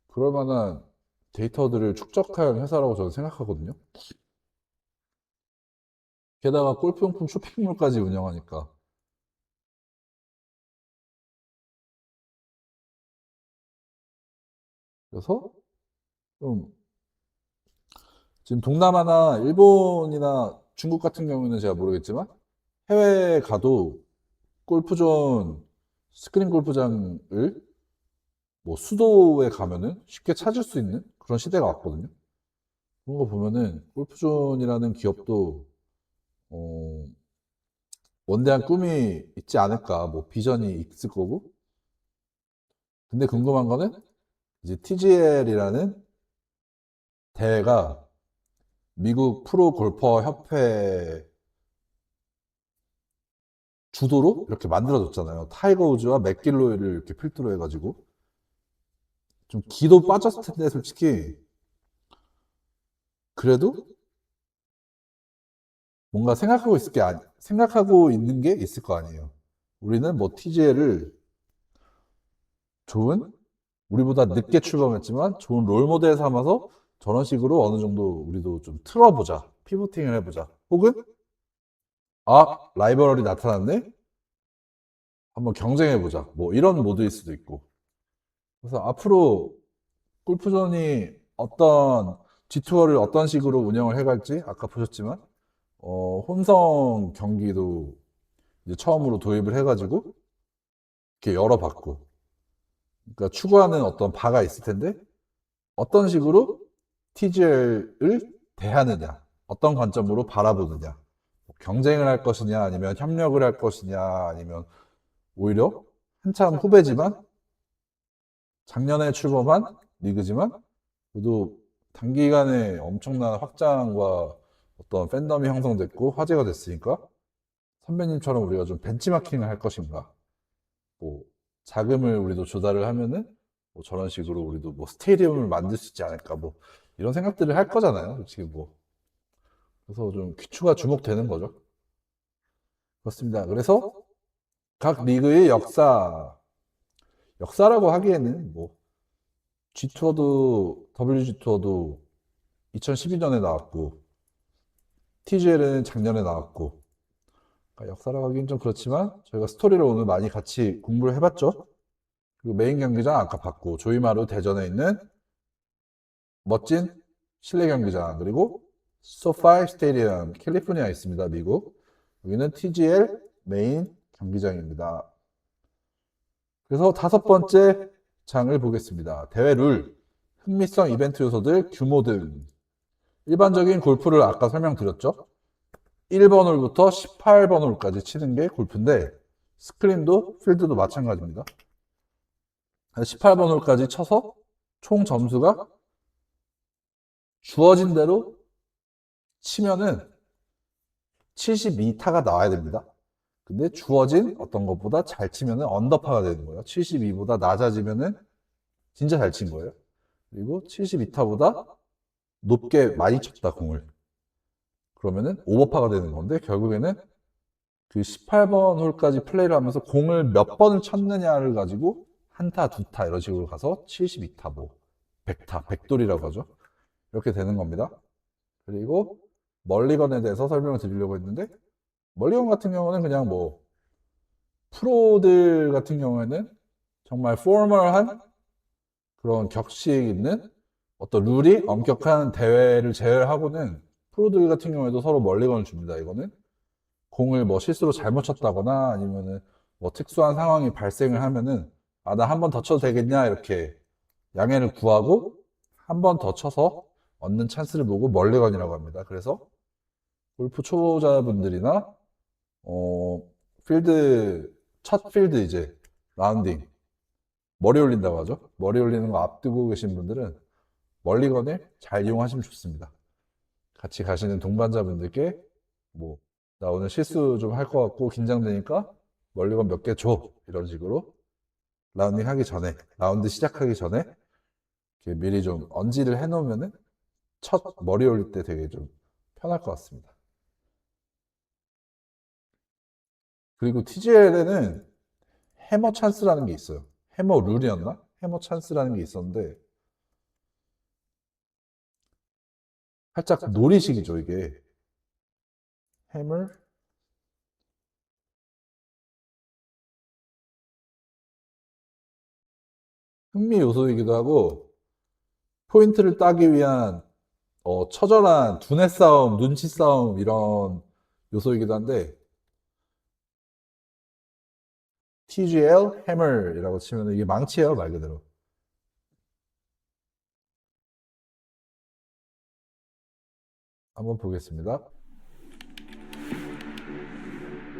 그럴 만한 데이터들을 축적한 회사라고 저는 생각하거든요. 게다가 골프용품 쇼핑몰까지 운영하니까. 그래서 좀 지금 동남아나 일본이나 중국 같은 경우는 제가 모르겠지만 해외에 가도 골프존, 스크린 골프장을 뭐 수도에 가면은 쉽게 찾을 수 있는 그런 시대가 왔거든요. 그런 거 보면은 골프존이라는 기업도 어, 원대한 꿈이 있지 않을까, 뭐 비전이 있을 거고. 근데 궁금한 거는 이제 TGL이라는 대회가 미국 프로 골퍼 협회 주도로 이렇게 만들어졌잖아요. 타이거 우즈와 맥길로이를 이렇게 필두로 해가지고 좀 기도 빠졌을 텐데 솔직히 그래도 뭔가 생각하고 있는 게 있을 거 아니에요. 우리는 뭐 TGL을 좋은 우리보다 늦게 출범했지만 좋은 롤 모델 삼아서 저런 식으로 어느 정도 우리도 좀 틀어보자. 피보팅을 해보자. 혹은 라이벌이 나타났네? 한번 경쟁해보자. 뭐 이런 모드일 수도 있고. 그래서 앞으로 골프존이 어떤 G2어를 어떤 식으로 운영을 해갈지 아까 보셨지만 혼성 경기도 이제 처음으로 도입을 해가지고 이렇게 열어봤고 그러니까 추구하는 어떤 바가 있을 텐데 어떤 식으로 TGL을 대하느냐 어떤 관점으로 바라보느냐 뭐 경쟁을 할 것이냐 아니면 협력을 할 것이냐 아니면 오히려 한참 후배지만 작년에 출범한 리그지만 그래도 단기간에 엄청난 확장과 어떤 팬덤이 형성됐고 화제가 됐으니까 선배님처럼 우리가 좀 벤치마킹을 할 것인가 뭐 자금을 우리도 조달을 하면은 뭐 저런 식으로 우리도 뭐 스테디움을 만들 수 있지 않을까 뭐 이런 생각들을 할 거잖아요 솔직히 뭐 그래서 좀 귀추가 주목되는 거죠 그렇습니다 그래서 각 리그의 역사라고 하기에는 뭐 G 투어도 WG 투어도 2012년에 나왔고 TGL은 작년에 나왔고 그러니까 역사라고 하기는 좀 그렇지만 저희가 스토리를 오늘 많이 같이 공부를 해봤죠. 그리고 메인 경기장 아까 봤고 조이마루 대전에 있는 멋진 실내 경기장 그리고 소파이 스테디움 캘리포니아에 있습니다. 미국. 여기는 TGL 메인 경기장입니다. 그래서 다섯 번째 장을 보겠습니다. 대회 룰, 흥미성 이벤트 요소들, 규모 등 일반적인 골프를 아까 설명드렸죠. 1번 홀부터 18번 홀까지 치는 게 골프인데 스크린도 필드도 마찬가지입니다. 18번 홀까지 쳐서 총 점수가 주어진 대로 치면은 72타가 나와야 됩니다. 근데 주어진 어떤 것보다 잘 치면은 언더파가 되는 거예요. 72보다 낮아지면은 진짜 잘 친 거예요. 그리고 72타보다 높게 많이 쳤다 공을. 그러면은 오버파가 되는 건데 결국에는 그 18번 홀까지 플레이를 하면서 공을 몇 번을 쳤느냐를 가지고 한타, 두타 이런 식으로 가서 72타, 뭐 100타, 백돌이라고 하죠. 이렇게 되는 겁니다. 그리고 멀리건에 대해서 설명을 드리려고 했는데 멀리건 같은 경우는 그냥 뭐 프로들 같은 경우에는 정말 포멀한 그런 격식 있는 어떤 룰이 엄격한 대회를 제외하고는 프로들 같은 경우에도 서로 멀리건을 줍니다. 이거는 공을 뭐 실수로 잘못 쳤다거나 아니면은 뭐 특수한 상황이 발생을 하면은 나 한 번 더 쳐도 되겠냐 이렇게 양해를 구하고 한 번 더 쳐서 얻는 찬스를 보고 멀리건이라고 합니다. 그래서 골프 초보자분들이나 필드 첫 필드 이제 라운딩 머리 올린다고 하죠. 머리 올리는 거 앞두고 계신 분들은 멀리건을 잘 이용하시면 좋습니다. 같이 가시는 동반자분들께 뭐 나 오늘 실수 좀 할 것 같고 긴장되니까 멀리건 몇 개 줘. 이런 식으로 라운드 시작하기 전에 이렇게 미리 좀 언지를 해놓으면은 첫 머리 올릴 때 되게 좀 편할 것 같습니다. 그리고 TGL에는 해머 찬스라는 게 있어요. 해머 룰이었나? 해머 찬스라는 게 있었는데 살짝 놀이식이죠, 이게. 해머 흥미 요소이기도 하고 포인트를 따기 위한 처절한 두뇌 싸움, 눈치 싸움 이런 요소이기도 한데 TGL 해머이라고 치면 이게 망치예요, 말 그대로. 한번 보겠습니다.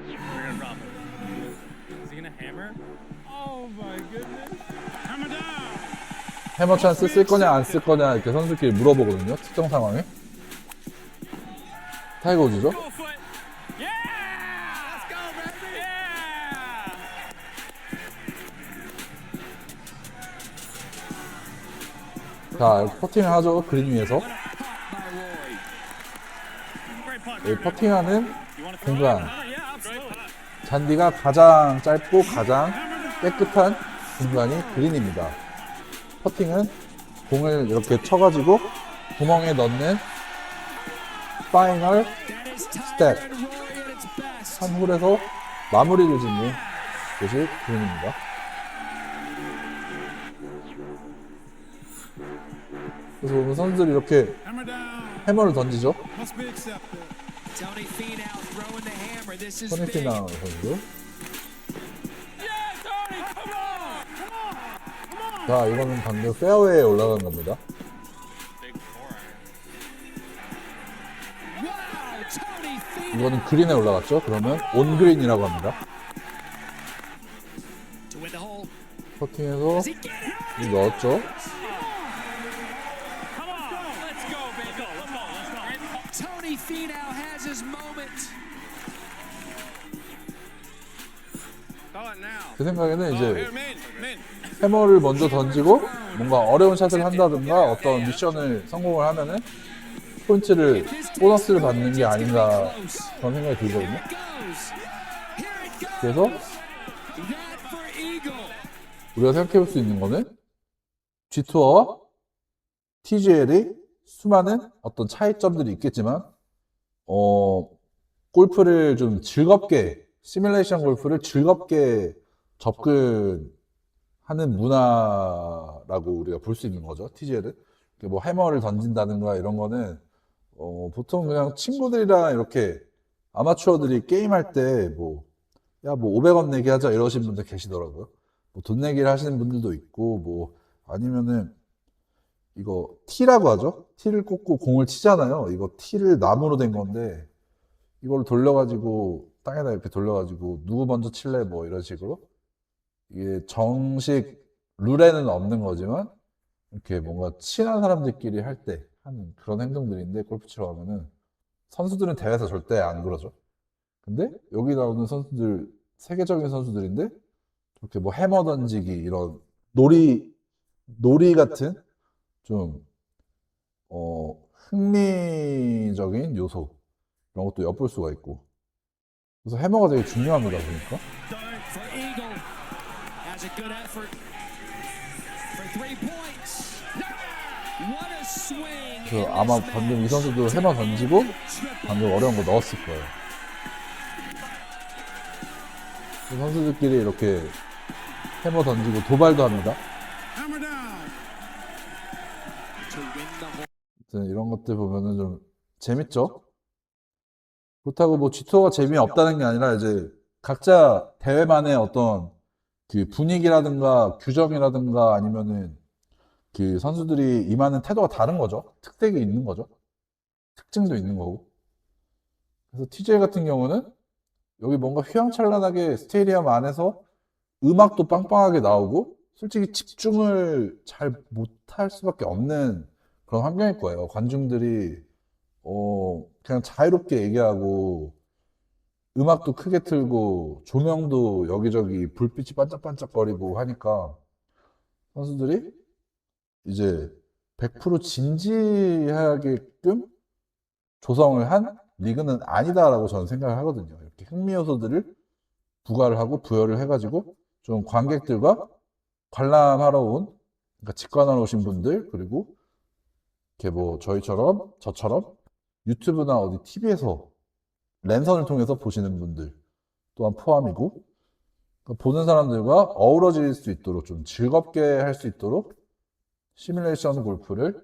We're gonna drop it. Is he gonna hammer? Oh my goodness. Hammer down. 해머 찬스 쓸 거냐 안 쓸 거냐 이렇게 선수끼리 물어보거든요. 특정 상황에. 타이거 우즈죠. Go foot. Yeah. Let's go, baby. Yeah. 자, 이렇게 퍼팅을 하죠. 그린 위에서. Great putt. 이 퍼팅하는 You want to throw 공간. it? Yeah, absolutely. 잔디가 가장 짧고 가장 깨끗한 공간이 그린입니다. 퍼팅은 공을 이렇게 쳐가지고 구멍에 넣는 파이널 스텝 한 홀에서 마무리를 짓는 것이 그린입니다. 그래서 보면 선수들이 이렇게 Hammer down. 해머를 던지죠. Must be accepted. Tony Finau throwing the hammer. This is 토니 big. 피나 선수. Yeah, Tony, come on. Come on. Come on. 자, 이거는 방금 페어웨이에 올라간 겁니다. Big four iron. Wow, Tony Finau 이거는 그린에 올라갔죠. 그러면 온 그린이라고 합니다. to win the hole. 퍼팅해서 Does he get it? 이 넣었죠. Come on. Let's go, baby. Let's go. Let's go. Tony Finau has his moment. Call it now. 제 생각에는 이제 Here, man. 해머를 먼저 던지고 뭔가 어려운 샷을 한다든가 어떤 미션을 성공을 하면은 포인트를 보너스를 받는 게 아닌가 그런 생각이 들거든요. Here it goes. Here it goes. 그래서 That for Eagle. 우리가 생각해 볼 수 있는 거는 G투어와 TGL의 수많은 어떤 차이점들이 있겠지만 골프를 좀 즐겁게 시뮬레이션 골프를 즐겁게 접근하는 문화라고 우리가 볼 수 있는 거죠. TGL은 뭐 해머를 던진다든가 이런 거는 보통 그냥 친구들이랑 이렇게 아마추어들이 게임할 때 뭐 500원 내기 하자 이러신 분들 계시더라고요. 뭐 돈 내기를 하시는 분들도 있고 뭐 아니면은 이거 티라고 하죠. 티를 꽂고 공을 치잖아요. 이거 티를 나무로 된 건데 이걸 돌려가지고 땅에다 이렇게 돌려가지고 누구 먼저 칠래 뭐 이런 식으로 이게 정식 룰에는 없는 거지만 이렇게 뭔가 친한 사람들끼리 할 때 하는 그런 행동들인데 골프 치러 가면은 선수들은 대회에서 절대 안 그러죠. 근데 여기 나오는 선수들 세계적인 선수들인데 이렇게 뭐 해머 던지기 이런 놀이 같은 좀 흥미적인 요소 이런 것도 엿볼 수가 있고 그래서 해머가 되게 중요합니다 보니까. For Eagle. Has a good effort. For 3 points. What a swing. 그래서 아마 방금 이 선수도 해머 던지고 방금 어려운 거 넣었을 거예요. 그 선수들끼리 이렇게 해머 던지고 도발도 합니다. Hammer down. To win the hole. 아무튼 이런 것들 보면은 좀 재밌죠? 그렇다고 뭐 G투어가 재미없다는 게 아니라 이제 각자 대회만의 어떤 그 분위기라든가 규정이라든가 아니면은 그 선수들이 임하는 태도가 다른 거죠. 특색이 있는 거죠. 특징도 있는 거고. 그래서 TJ 같은 경우는 여기 뭔가 휘황찬란하게 스테디움 안에서 음악도 빵빵하게 나오고 솔직히 집중을 잘 못할 수밖에 없는 그런 환경일 거예요. 관중들이 그냥 자유롭게 얘기하고 음악도 크게 틀고 조명도 여기저기 불빛이 반짝반짝거리고 하니까 선수들이 이제 100% 진지하게끔 조성을 한 리그는 아니다라고 저는 생각을 하거든요. 이렇게 흥미 요소들을 부과를 하고 부여를 해가지고 좀 관객들과 관람하러 온, 그러니까 직관하러 오신 분들, 그리고 이렇게 뭐 저처럼 유튜브나 어디 TV에서 랜선을 통해서 보시는 분들 또한 포함이고, 그러니까 보는 사람들과 어우러질 수 있도록 좀 즐겁게 할 수 있도록 시뮬레이션 골프를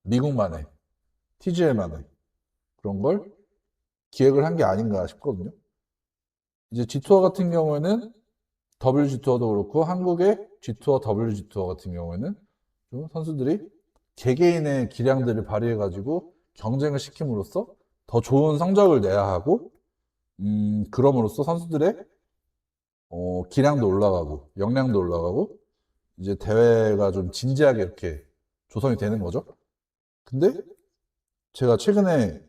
미국만의, TGL만의 그런 걸 기획을 한 게 아닌가 싶거든요. 이제 G투어 같은 경우에는 WG투어도 그렇고 한국의 G투어, WG투어 같은 경우에는 좀 선수들이 개개인의 기량들을 발휘해가지고 경쟁을 시킴으로써 더 좋은 성적을 내야 하고, 그럼으로써 선수들의 기량도 올라가고 역량도 올라가고 이제 대회가 좀 진지하게 이렇게 조성이 되는 거죠. 근데 제가 최근에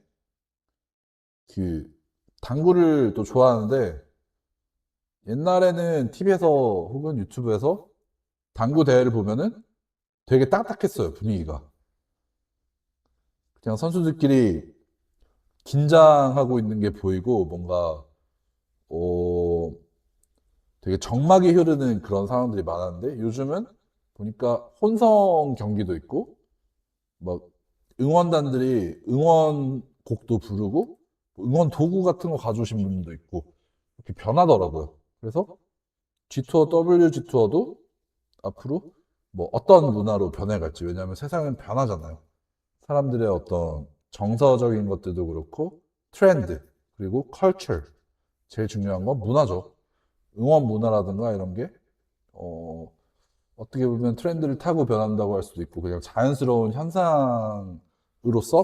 그 당구를 또 좋아하는데, 옛날에는 TV에서 혹은 유튜브에서 당구 대회를 보면은 되게 딱딱했어요, 분위기가. 그냥 선수들끼리 긴장하고 있는 게 보이고 뭔가 되게 정막이 흐르는 그런 상황들이 많았는데, 요즘은 보니까 혼성 경기도 있고 막 응원단들이 응원곡도 부르고 응원 도구 같은 거 가져오신 분도 있고 이렇게 변하더라고요. 그래서 G투어, WG투어도 앞으로 뭐 어떤 문화로 변해갈지, 왜냐하면 세상은 변하잖아요. 사람들의 어떤 정서적인 것들도 그렇고 트렌드, 그리고 컬처, 제일 중요한 건 문화죠. 응원 문화라든가 이런 게 어떻게 보면 트렌드를 타고 변한다고 할 수도 있고 그냥 자연스러운 현상으로서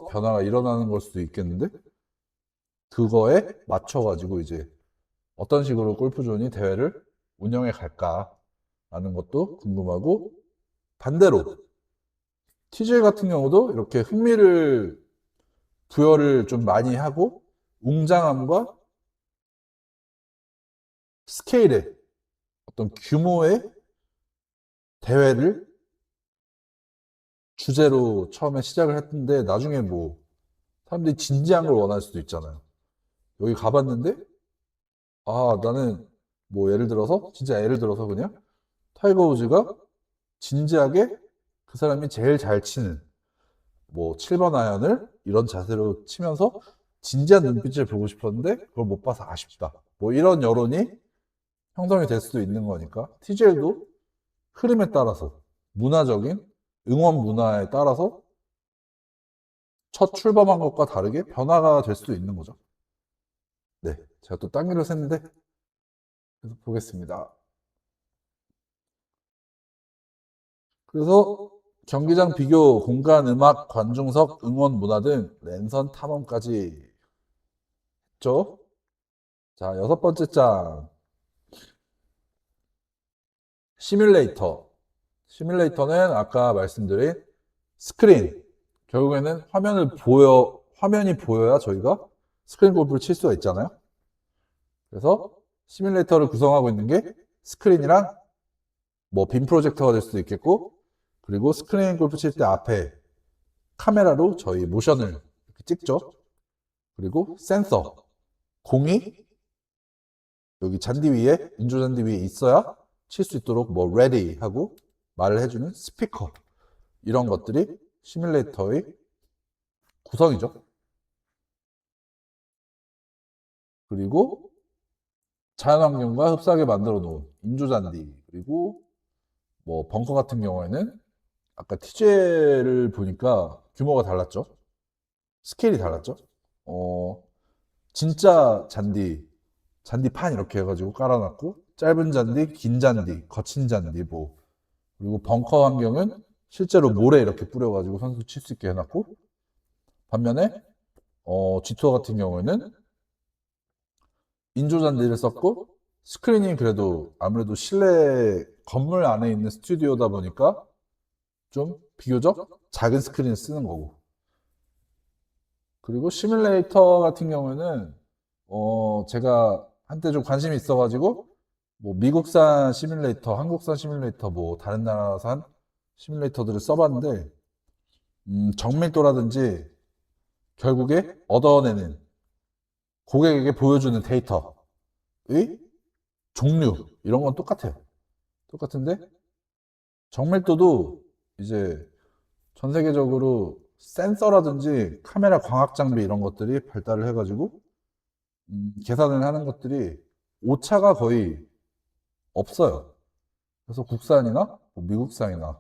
변화가 일어나는 걸 수도 있겠는데, 그거에 맞춰가지고 이제 어떤 식으로 골프존이 대회를 운영해 갈까라는 것도 궁금하고, 반대로 TGL 같은 경우도 이렇게 흥미를 부여를 좀 많이 하고 웅장함과 스케일의 어떤 규모의 대회를 주제로 처음에 시작을 했는데, 나중에 뭐 사람들이 진지한 걸 원할 수도 있잖아요. 여기 가봤는데 나는 뭐 예를 들어서 그냥 타이거 우즈가 진지하게 그 사람이 제일 잘 치는 뭐 7번 아이언을 이런 자세로 치면서 진지한 눈빛을 보고 싶었는데 그걸 못 봐서 아쉽다, 뭐 이런 여론이 형성이 될 수도 있는 거니까 TGL도 흐름에 따라서 문화적인 응원 문화에 따라서 첫 출범한 것과 다르게 변화가 될 수도 있는 거죠. 네, 제가 또 딴 길로 샜는데 계속 보겠습니다. 그래서 경기장 비교, 공간, 음악, 관중석, 응원 문화 등 랜선 탐험까지 했죠. 자, 6번째 장. 시뮬레이터. 시뮬레이터는 아까 말씀드린 스크린. 결국에는 화면이 보여야 저희가 스크린 골프를 칠 수가 있잖아요. 그래서 시뮬레이터를 구성하고 있는 게 스크린이랑 뭐 빔 프로젝터가 될 수도 있겠고, 그리고 스크린 골프 칠 때 앞에 카메라로 저희 모션을 이렇게 찍죠. 그리고 센서, 공이 여기 잔디 위에, 인조 잔디 위에 있어야 칠 수 있도록 뭐 ready 하고 말을 해주는 스피커, 이런 것들이 시뮬레이터의 구성이죠. 그리고 자연환경과 흡사하게 만들어 놓은 인조 잔디, 그리고 뭐 벙커 같은 경우에는 아까 TJ를 보니까 규모가 달랐죠. 스케일이 달랐죠. 진짜 잔디판 이렇게 해가지고 깔아놨고, 짧은 잔디, 긴 잔디, 거친 잔디, 뭐, 그리고 벙커 환경은 실제로 모래 이렇게 뿌려가지고 선수 칠 수 있게 해놨고, 반면에 G투어 같은 경우에는 인조 잔디를 썼고, 스크린이 그래도 아무래도 실내 건물 안에 있는 스튜디오다 보니까 좀 비교적 작은 스크린을 쓰는 거고, 그리고 시뮬레이터 같은 경우에는 제가 한때 좀 관심이 있어가지고, 뭐, 미국산 시뮬레이터, 한국산 시뮬레이터, 뭐, 다른 나라산 시뮬레이터들을 써봤는데, 정밀도라든지, 결국에 얻어내는, 고객에게 보여주는 데이터의 종류, 이런 건 똑같아요. 똑같은데, 정밀도도 이제 전 세계적으로 센서라든지 카메라 광학 장비 이런 것들이 발달을 해가지고, 계산을 하는 것들이 오차가 거의 없어요. 그래서 국산이나 뭐 미국산이나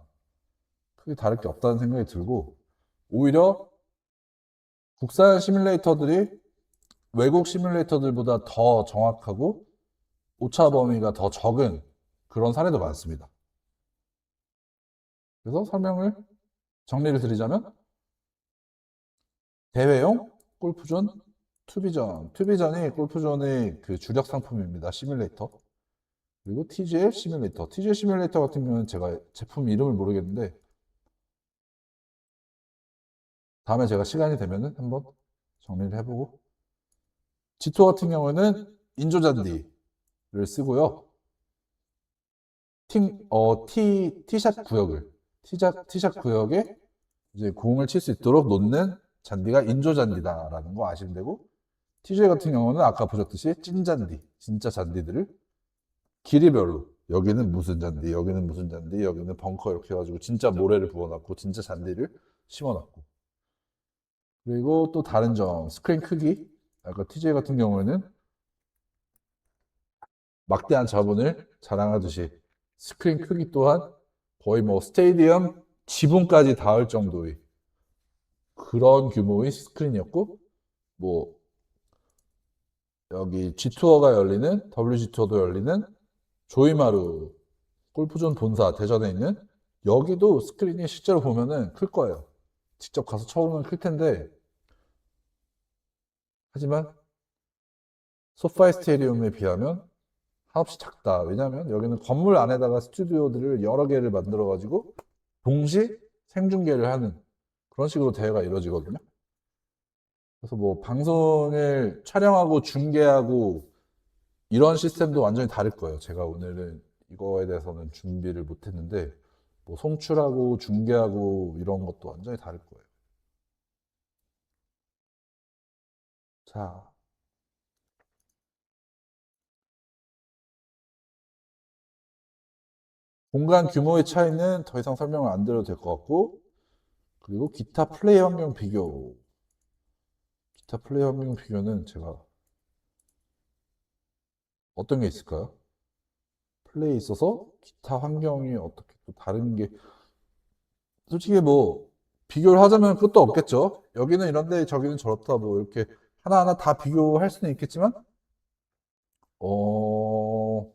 크게 다를 게 없다는 생각이 들고, 오히려 국산 시뮬레이터들이 외국 시뮬레이터들보다 더 정확하고 오차 범위가 더 적은 그런 사례도 많습니다. 그래서 설명을 정리를 드리자면, 대회용 골프존, 투비전이 골프존의 그 주력 상품입니다. 시뮬레이터. 그리고 TGL 시뮬레이터. TGL 시뮬레이터 같은 경우는 제가 제품 이름을 모르겠는데, 다음에 제가 시간이 되면은 한번 정리를 해보고, G2 같은 경우는 인조잔디를 쓰고요. 티샷 구역을, 티샷 구역에 이제 공을 칠 수 있도록 놓는 잔디가 인조잔디다라는 거 아시면 되고, TJ 같은 경우는 아까 보셨듯이 찐잔디, 진짜 잔디들을 길이별로, 여기는 무슨 잔디, 여기는 무슨 잔디, 여기는 벙커 이렇게 해가지고 진짜 모래를 부어놨고 진짜 잔디를 심어놨고, 그리고 또 다른 점, 스크린 크기. 아까 TJ 같은 경우에는 막대한 자본을 자랑하듯이 스크린 크기 또한 거의 뭐 스테디움 지붕까지 닿을 정도의 그런 규모의 스크린이었고, 뭐 여기 G투어가 열리는, WG투어도 열리는 조이마루 골프존 본사 대전에 있는 여기도 스크린이 실제로 보면은 클 거예요. 직접 가서 쳐보면 클 텐데, 하지만 소파이 스테디움에 비하면 한없이 작다. 왜냐하면 여기는 건물 안에다가 스튜디오들을 여러 개를 만들어 가지고 동시 생중계를 하는 그런 식으로 대회가 이루어지거든요. 그래서 뭐 방송을 촬영하고 중계하고 이런 시스템도 완전히 다를 거예요. 제가 오늘은 이거에 대해서는 준비를 못 했는데, 뭐 송출하고 중계하고 이런 것도 완전히 다를 거예요. 자, 공간 규모의 차이는 더 이상 설명을 안 드려도 될 것 같고, 그리고 기타 플레이 환경 비교. 기타 플레이 환경 비교는 제가 어떤 게 있을까요? 플레이에 있어서 기타 환경이 어떻게 또 다른 게, 솔직히 뭐 비교를 하자면 끝도 없겠죠. 여기는 이런데 저기는 저렇다, 뭐 이렇게 하나하나 다 비교할 수는 있겠지만, 어,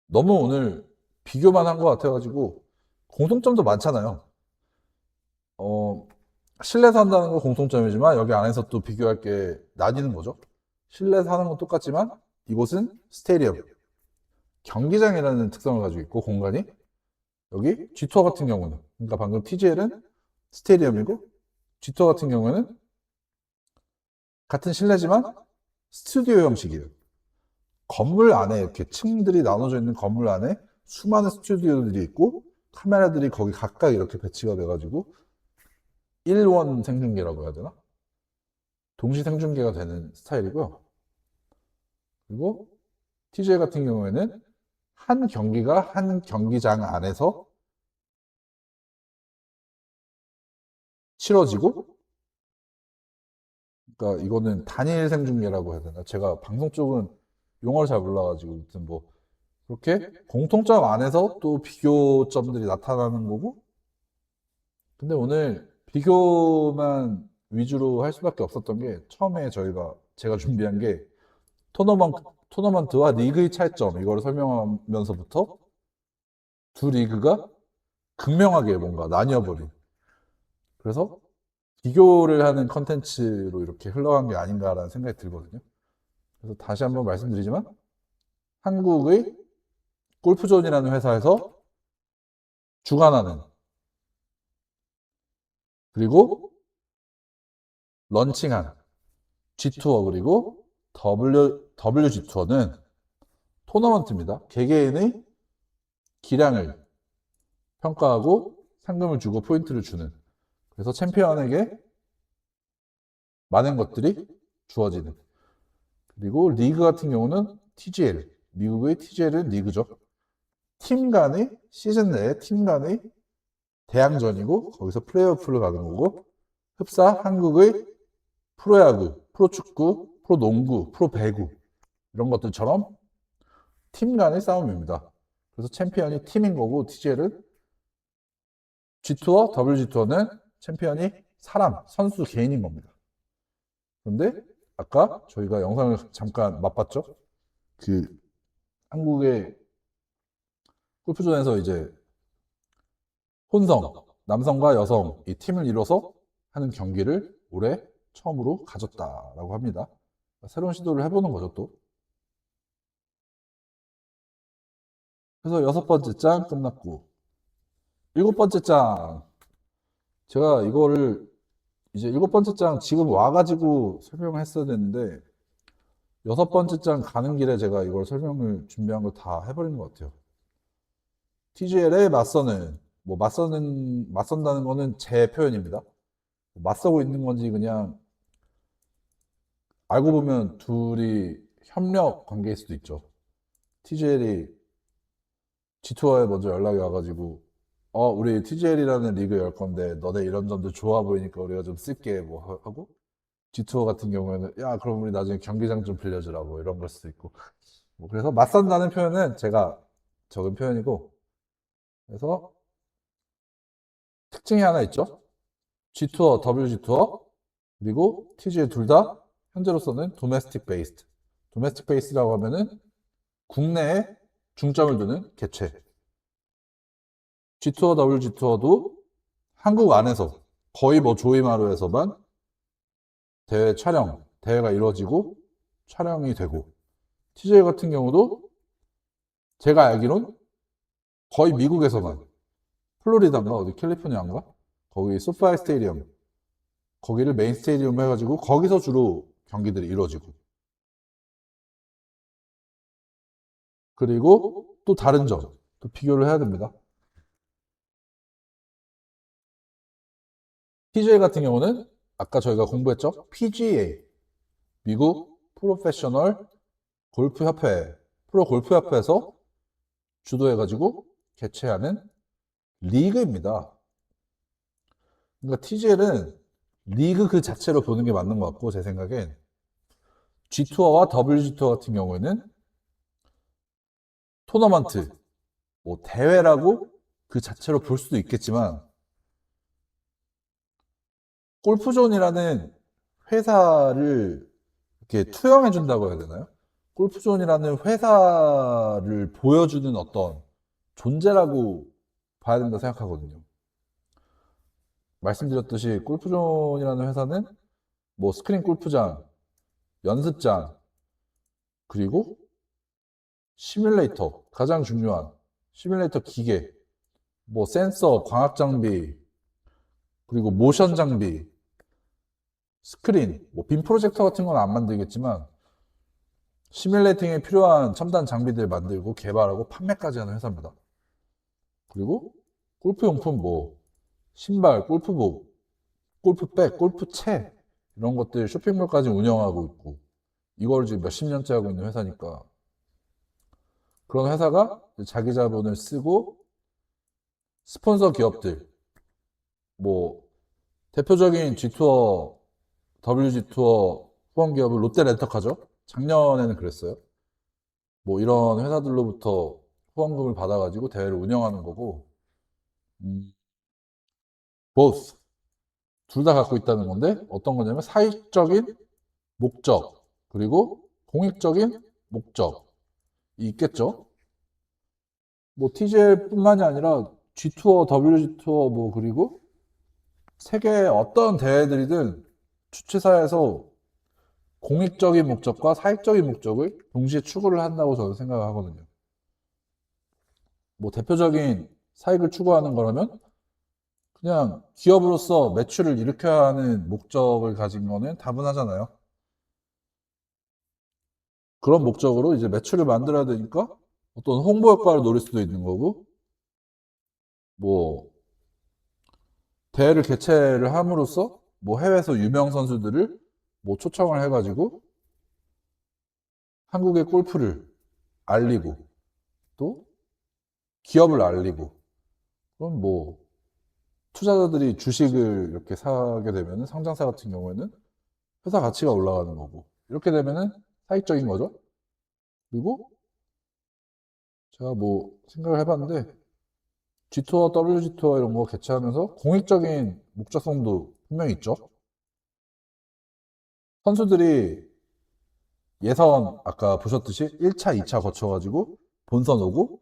너무 오늘 비교만 한 것 같아가지고 공통점도 많잖아요. 어, 실내에서 한다는 건 공통점이지만 여기 안에서 또 비교할 게 나뉘는 거죠. 실내에서 하는 건 똑같지만 이곳은 스테디움, 경기장이라는 특성을 가지고 있고, 공간이 여기 G투어 같은 경우는, 그러니까 방금 TGL은 스테디움이고 G투어 같은 경우는 같은 실내지만 스튜디오 형식이에요. 건물 안에 이렇게 층들이 나눠져 있는 건물 안에 수많은 스튜디오들이 있고 카메라들이 거기 각각 이렇게 배치가 돼가지고 1원 생중계라고 해야 되나? 동시 생중계가 되는 스타일이고요. 그리고 TJ 같은 경우에는 한 경기가 한 경기장 안에서 치러지고, 그러니까 이거는 단일 생중계라고 해야 되나? 제가 방송 쪽은 용어를 잘 몰라가지고, 아무튼 뭐 그렇게 공통점 안에서 또 비교점들이 나타나는 거고, 근데 오늘 비교만 위주로 할 수밖에 없었던 게, 처음에 제가 준비한 게 토너먼트와 리그의 차이점, 이거를 설명하면서부터 두 리그가 극명하게 뭔가 나뉘어버린, 그래서 비교를 하는 컨텐츠로 이렇게 흘러간 게 아닌가라는 생각이 들거든요. 그래서 다시 한번 말씀드리지만, 한국의 골프존이라는 회사에서 주관하는, 그리고 런칭한 G2어 그리고 WG2어는 토너먼트입니다. 개개인의 기량을 평가하고 상금을 주고 포인트를 주는. 그래서 챔피언에게 많은 것들이 주어지는. 그리고 리그 같은 경우는 TGL, 미국의 TGL은 리그죠. 팀 간의 시즌 내에 팀 간의 대항전이고 거기서 플레이오프를 가는 거고, 흡사 한국의 프로야구, 프로축구, 프로농구, 프로배구 이런 것들처럼 팀 간의 싸움입니다. 그래서 챔피언이 팀인 거고, TGL은 G2어, WG2어는 챔피언이 사람, 선수 개인인 겁니다. 그런데 아까 저희가 영상을 잠깐 맛봤죠? 그 한국의 골프존에서 이제 혼성, 남성과 여성 이 팀을 이뤄서 하는 경기를 올해 처음으로 가졌다라고 합니다. 새로운 시도를 해보는 거죠, 또. 그래서 6번째 장 끝났고, 7번째 장. 제가 이거를 이제 7번째 장 지금 와가지고 설명을 했어야 되는데, 6번째 장 가는 길에 제가 이걸 설명을 준비한 걸 다 해버린 것 같아요. TGL에 맞서는, 맞선다는 거는 제 표현입니다. 맞서고 있는 건지 그냥 알고 보면 둘이 협력 관계일 수도 있죠. TGL이 G2어에 먼저 연락이 와가지고, 우리 TGL이라는 리그 열 건데 너네 이런 점도 좋아 보이니까 우리가 좀 쓸게 뭐 하고, G2어 같은 경우에는 야 그럼 우리 나중에 경기장 좀 빌려주라 뭐 이런 걸 수도 있고, 그래서 맞선다는 표현은 제가 적은 표현이고, 그래서 특징이 하나 있죠. G2어, WG2어 그리고 TGL 둘 다 현재로서는 도메스틱 베이스드. 도메스틱 베이스라고 하면은 국내에 중점을 두는 개최. G2어, WG2어도 한국 안에서 거의 뭐 조이마루에서만 대회가 이루어지고 촬영이 되고, TGL 같은 경우도 제가 알기론 거의 미국에서만, 플로리다인가 어디 캘리포니아인가 거기 소파이 스테디엄, 거기를 메인 스테디움 해가지고 거기서 주로 경기들이 이루어지고, 그리고 또 다른 점, 또 비교를 해야 됩니다. TGA 같은 경우는 아까 저희가 공부했죠? PGA, 미국 프로페셔널 골프 협회, 프로 골프 협회에서 주도해가지고 개최하는 리그입니다. 그러니까 TGL은 리그 그 자체로 보는 게 맞는 것 같고, 제 생각엔 G2어와 WG2어 같은 경우에는 토너먼트, 뭐 대회라고 그 자체로 볼 수도 있겠지만, 골프존이라는 회사를 이렇게 투영해 준다고 해야 되나요? 골프존이라는 회사를 보여주는 어떤 존재라고 봐야 된다 생각하거든요. 말씀드렸듯이 골프존이라는 회사는 뭐 스크린 골프장, 연습장, 그리고 시뮬레이터, 가장 중요한 시뮬레이터 기계, 뭐 센서, 광학 장비, 그리고 모션 장비, 스크린, 뭐 빔 프로젝터 같은 건 안 만들겠지만 시뮬레이팅에 필요한 첨단 장비들 만들고 개발하고 판매까지 하는 회사입니다. 그리고 골프용품 뭐 신발, 골프복, 골프백, 골프채 이런 것들 쇼핑몰까지 운영하고 있고, 이걸 지금 몇십 년째 하고 있는 회사니까, 그런 회사가 자기 자본을 쓰고 스폰서 기업들, 뭐 대표적인 G2어, WG2어 후원 기업은 롯데 렌터카죠. 작년에는 그랬어요. 뭐 이런 회사들로부터 후원금을 받아가지고 대회를 운영하는 거고, both 둘 다 갖고 있다는 건데, 어떤 거냐면 사익적인 목적 그리고 공익적인 목적이 있겠죠. 뭐 TGL뿐만이 아니라 G2어, WG2어 뭐 그리고 세계 어떤 대회들이든 주최사에서 공익적인 목적과 사익적인 목적을 동시에 추구를 한다고 저는 생각을 하거든요. 뭐 대표적인 사익을 추구하는 거라면 그냥 기업으로서 매출을 일으켜야 하는 목적을 가진 거는 다분하잖아요. 그런 목적으로 이제 매출을 만들어야 되니까 어떤 홍보 효과를 노릴 수도 있는 거고, 뭐 대회를 개최를 함으로써 뭐 해외에서 유명 선수들을 뭐 초청을 해가지고 한국의 골프를 알리고 또 기업을 알리고, 그럼 뭐 투자자들이 주식을 이렇게 사게 되면은 상장사 같은 경우에는 회사 가치가 올라가는 거고, 이렇게 되면은 사익적인 거죠. 그리고 제가 뭐 생각을 해봤는데 G투어, WG투어 이런 거 개최하면서 공익적인 목적성도 분명히 있죠. 선수들이 예선 아까 보셨듯이 1차, 2차 거쳐가지고 본선 오고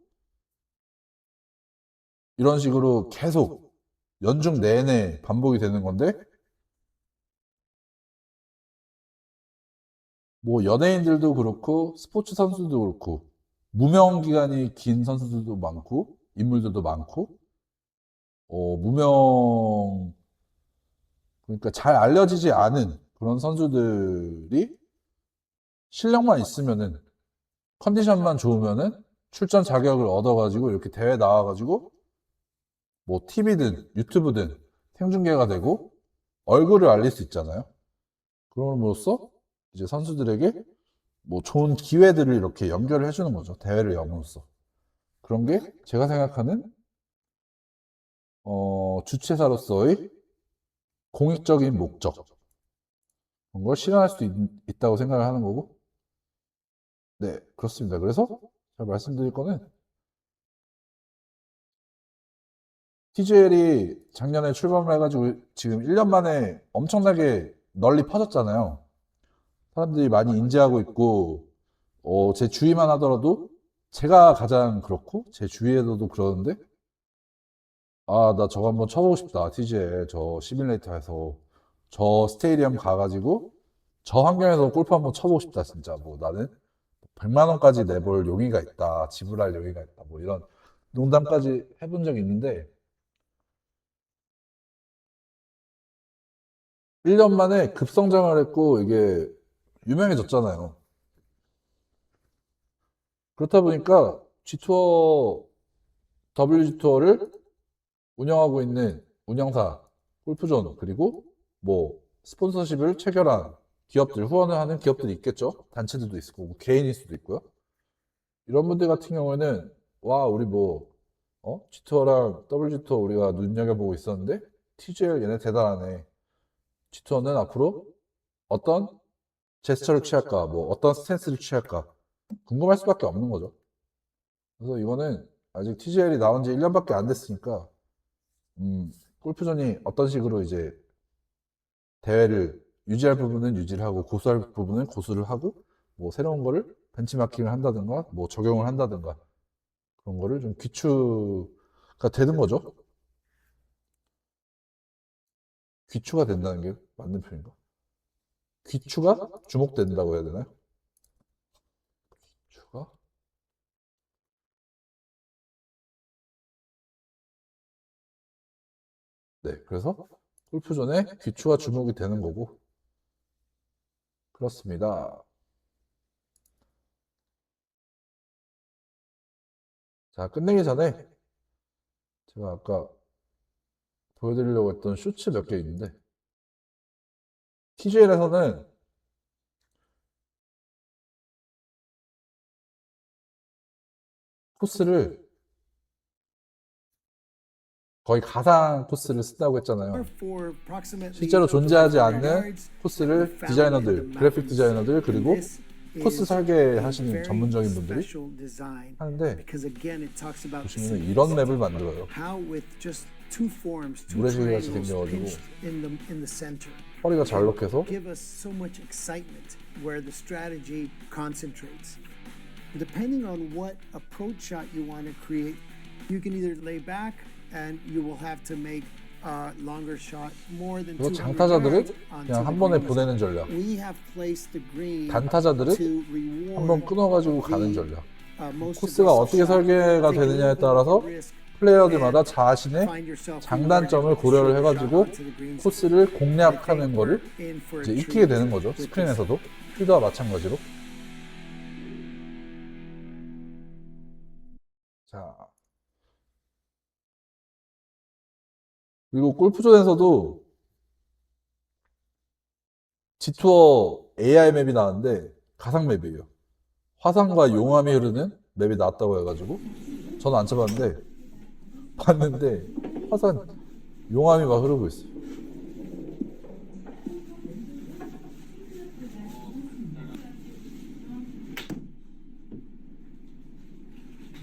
이런 식으로 계속 연중 내내 반복이 되는 건데, 뭐 연예인들도 그렇고 스포츠 선수들도 그렇고 무명 기간이 긴 선수들도 많고 인물들도 많고, 무명, 그러니까 잘 알려지지 않은 그런 선수들이 실력만 있으면은, 컨디션만 좋으면은 출전 자격을 얻어가지고 이렇게 대회 나와가지고 뭐 TV든 유튜브든 생중계가 되고 얼굴을 알릴 수 있잖아요. 그럼으로써 이제 선수들에게 뭐 좋은 기회들을 이렇게 연결을 해주는 거죠. 대회를 여으로써. 그런 게 제가 생각하는 주최사로서의 공익적인 목적, 그런 걸 실현할 수 있다고 생각을 하는 거고, 네, 그렇습니다. 그래서 제가 말씀드릴 거는 TGL이 작년에 출범을 해가지고 지금 1년 만에 엄청나게 널리 퍼졌잖아요. 사람들이 많이 인지하고 있고, 제 주위만 하더라도 제가 가장 그렇고 제 주위에서도 그러는데, 아, 나 저거 한번 쳐보고 싶다. TGL 저 시뮬레이터에서 저 스테디엄 가가지고 저 환경에서 골프 한번 쳐보고 싶다. 진짜 뭐 나는 100만 원까지 내볼 용의가 있다. 지불할 용의가 있다. 뭐 이런 농담까지 해본 적이 있는데, 1년 만에 급성장을 했고 이게 유명해졌잖아요. 그렇다 보니까 G투어, WG투어를 운영하고 있는 운영사, 골프존, 그리고 뭐 스폰서십을 체결한 기업들, 후원을 하는 기업들이 있겠죠. 단체들도 있을 거고 개인일 수도 있고요. 이런 분들 같은 경우에는 와, 우리 뭐 G투어랑 WG투어 우리가 눈여겨보고 있었는데 TGL 얘네 대단하네. G투어는 앞으로 어떤 제스처를 취할까, 뭐 어떤 스탠스를 취할까 궁금할 수밖에 없는 거죠. 그래서 이거는 아직 TGL이 나온 지 1년밖에 안 됐으니까 골프존이 어떤 식으로 이제 대회를 유지할 부분은 유지를 하고 고수할 부분은 고수를 하고, 뭐 새로운 거를 벤치마킹을 한다든가 뭐 적용을 한다든가 그런 거를 좀 귀추가 되는 거죠. 귀추가 된다는 게 맞는 표현인가? 귀추가 주목된다고 해야 되나요? 귀추가? 네, 그래서 골프존에 귀추가 주목이 되는 거고, 그렇습니다. 자, 끝내기 전에 제가 아까 보여드리려고 했던 쇼츠 몇 개 있는데, TGL에서는 코스를 거의 가상 코스를 쓴다고 했잖아요. 실제로 존재하지 않는 코스를 디자이너들, 그래픽 디자이너들, 그리고 코스 설계하시는 전문적인 분들이 하는데, 보시면 이런 맵을 만들어요. 모래시계 같이 생겨가지고 허리가 잘록해서 Depending on what approach shot you want to create, you can either lay back and you will have to make a longer shot more than 그리고 200 장타자들을 yards 그냥 onto 한 the 번에 green. 보내는 전략, We have placed the green 단타자들은 to reward 한 번 끊어가지고 가는 the, 전략. most 코스가 어떻게 aggressive shot. 설계가 Take a 되느냐에 little bit 따라서 of risk 플레이어들마다 and 자신의 find yourself 장단점을 rewarded with a 고려를 short 해가지고 shot onto the green. 코스를 공략하는 거를 In for a 이제 treat 익히게 되는 거죠. with this 스크린에서도 필드와 마찬가지로. 그리고 골프존에서도 G투어 AI 맵이 나왔는데 가상 맵이에요. 화산과 용암이 흐르는 맵이 나왔다고 해가지고 저는 안 쳐봤는데 봤는데 화산 용암이 막 흐르고 있어요.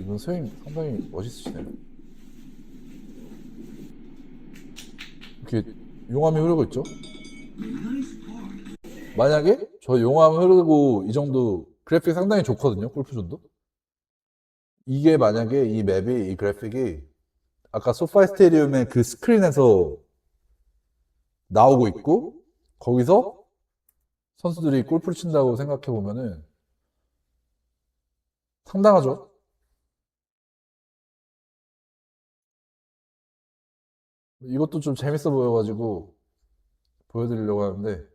이분 스윙 상당히 멋있으시네요. 이렇게 용암이 흐르고 있죠. 만약에 저 용암 흐르고 이 정도 그래픽 상당히 좋거든요. 골프존도. 이게 만약에 이 맵이 이 그래픽이 아까 소파이 스테디움의 그 스크린에서 나오고 있고 거기서 선수들이 골프를 친다고 생각해 보면은 상당하죠. 이것도 좀 재밌어 보여가지고 보여드리려고 하는데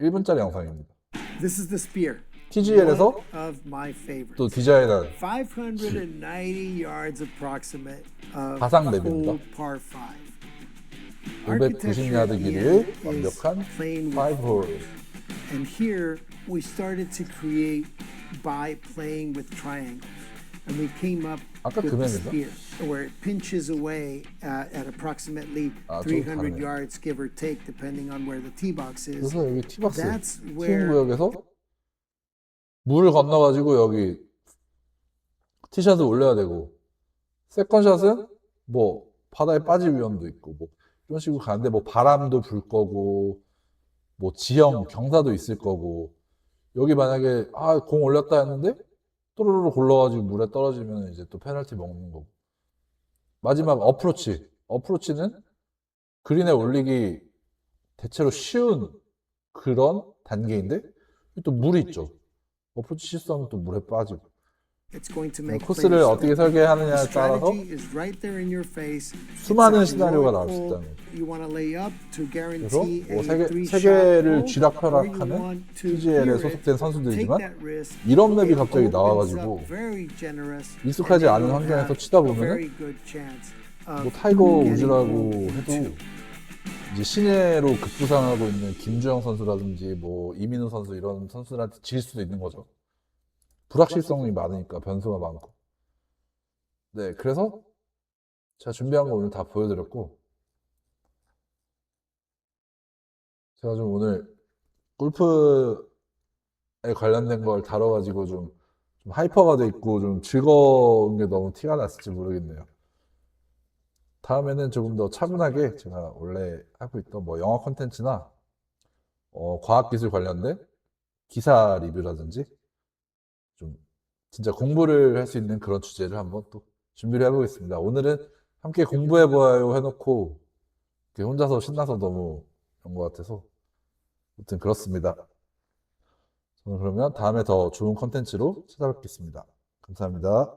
1분짜리 영상입니다. This is the spear. TGL에서 One of my favorites. 또 디자인한 590 yards approximate of 가상 맵입니다. cold par 5. 590야드 길이의 완벽한 5홀. And here we started to create by playing with triangles. And we came up 아까 with 그 the 맵인가? spear, where it pinches away at approximately 좀 300 다르네. yards, give or take, depending on where the tee box is. 그래서 여기 티박스 That's 팀 where 구역에서 물을 건너가지고 여기 티샷을 올려야 되고 세컨샷은 뭐 바다에 빠질 위험도 있고 뭐 이런 식으로 가는데 뭐 바람도 불 거고 뭐 지형 경사도 있을 거고 여기 만약에 공 올렸다 했는데 또르르 굴러가지고 물에 떨어지면 이제 또 페널티 먹는 거고 마지막 어프로치는 그린에 올리기 대체로 쉬운 그런 단계인데 또 물이 있죠. 어프로치 실수하면 또 물에 빠지고 it's going to make 코스를 players 어떻게 stumble. 설계하느냐에 The 따라서 strategy is right there in your face. 수많은 It's a 시나리오가 low 나올 수 hole. 있다는 거죠. You want to lay up to 그래서 guarantee 뭐 a three-shot 세계를 hole, or you 쥐락펴락하는 want to TGL에 clear 소속된 it, take 선수들이지만 that risk. 이런 맵이 It 갑자기 opens 나와가지고 up very generous, 익숙하지 and 않은 you'll 환경에서 have 치다 a 보면은 very good chance of 뭐 타이거 getting 우즈라고 home 해도 too. 이제 신예로 급부상하고 있는 김주영 선수라든지 뭐 이민우 선수 이런 선수들한테 질 수도 있는 거죠. 불확실성이 많으니까 변수가 많고. 네, 그래서 제가 준비한 거 오늘 다 보여드렸고 제가 좀 오늘 골프에 관련된 걸 다뤄가지고 좀 하이퍼가 돼 있고 좀 즐거운 게 너무 티가 났을지 모르겠네요. 다음에는 조금 더 차분하게 제가 원래 하고 있던 뭐 영어 콘텐츠나 과학기술 관련된 기사 리뷰라든지 좀 진짜 공부를 할 수 있는 그런 주제를 한번 또 준비를 해보겠습니다. 오늘은 함께 공부해보아요 해놓고 이렇게 혼자서 신나서 너무 그런 것 같아서 아무튼 그렇습니다. 저는 그러면 다음에 더 좋은 콘텐츠로 찾아뵙겠습니다. 감사합니다.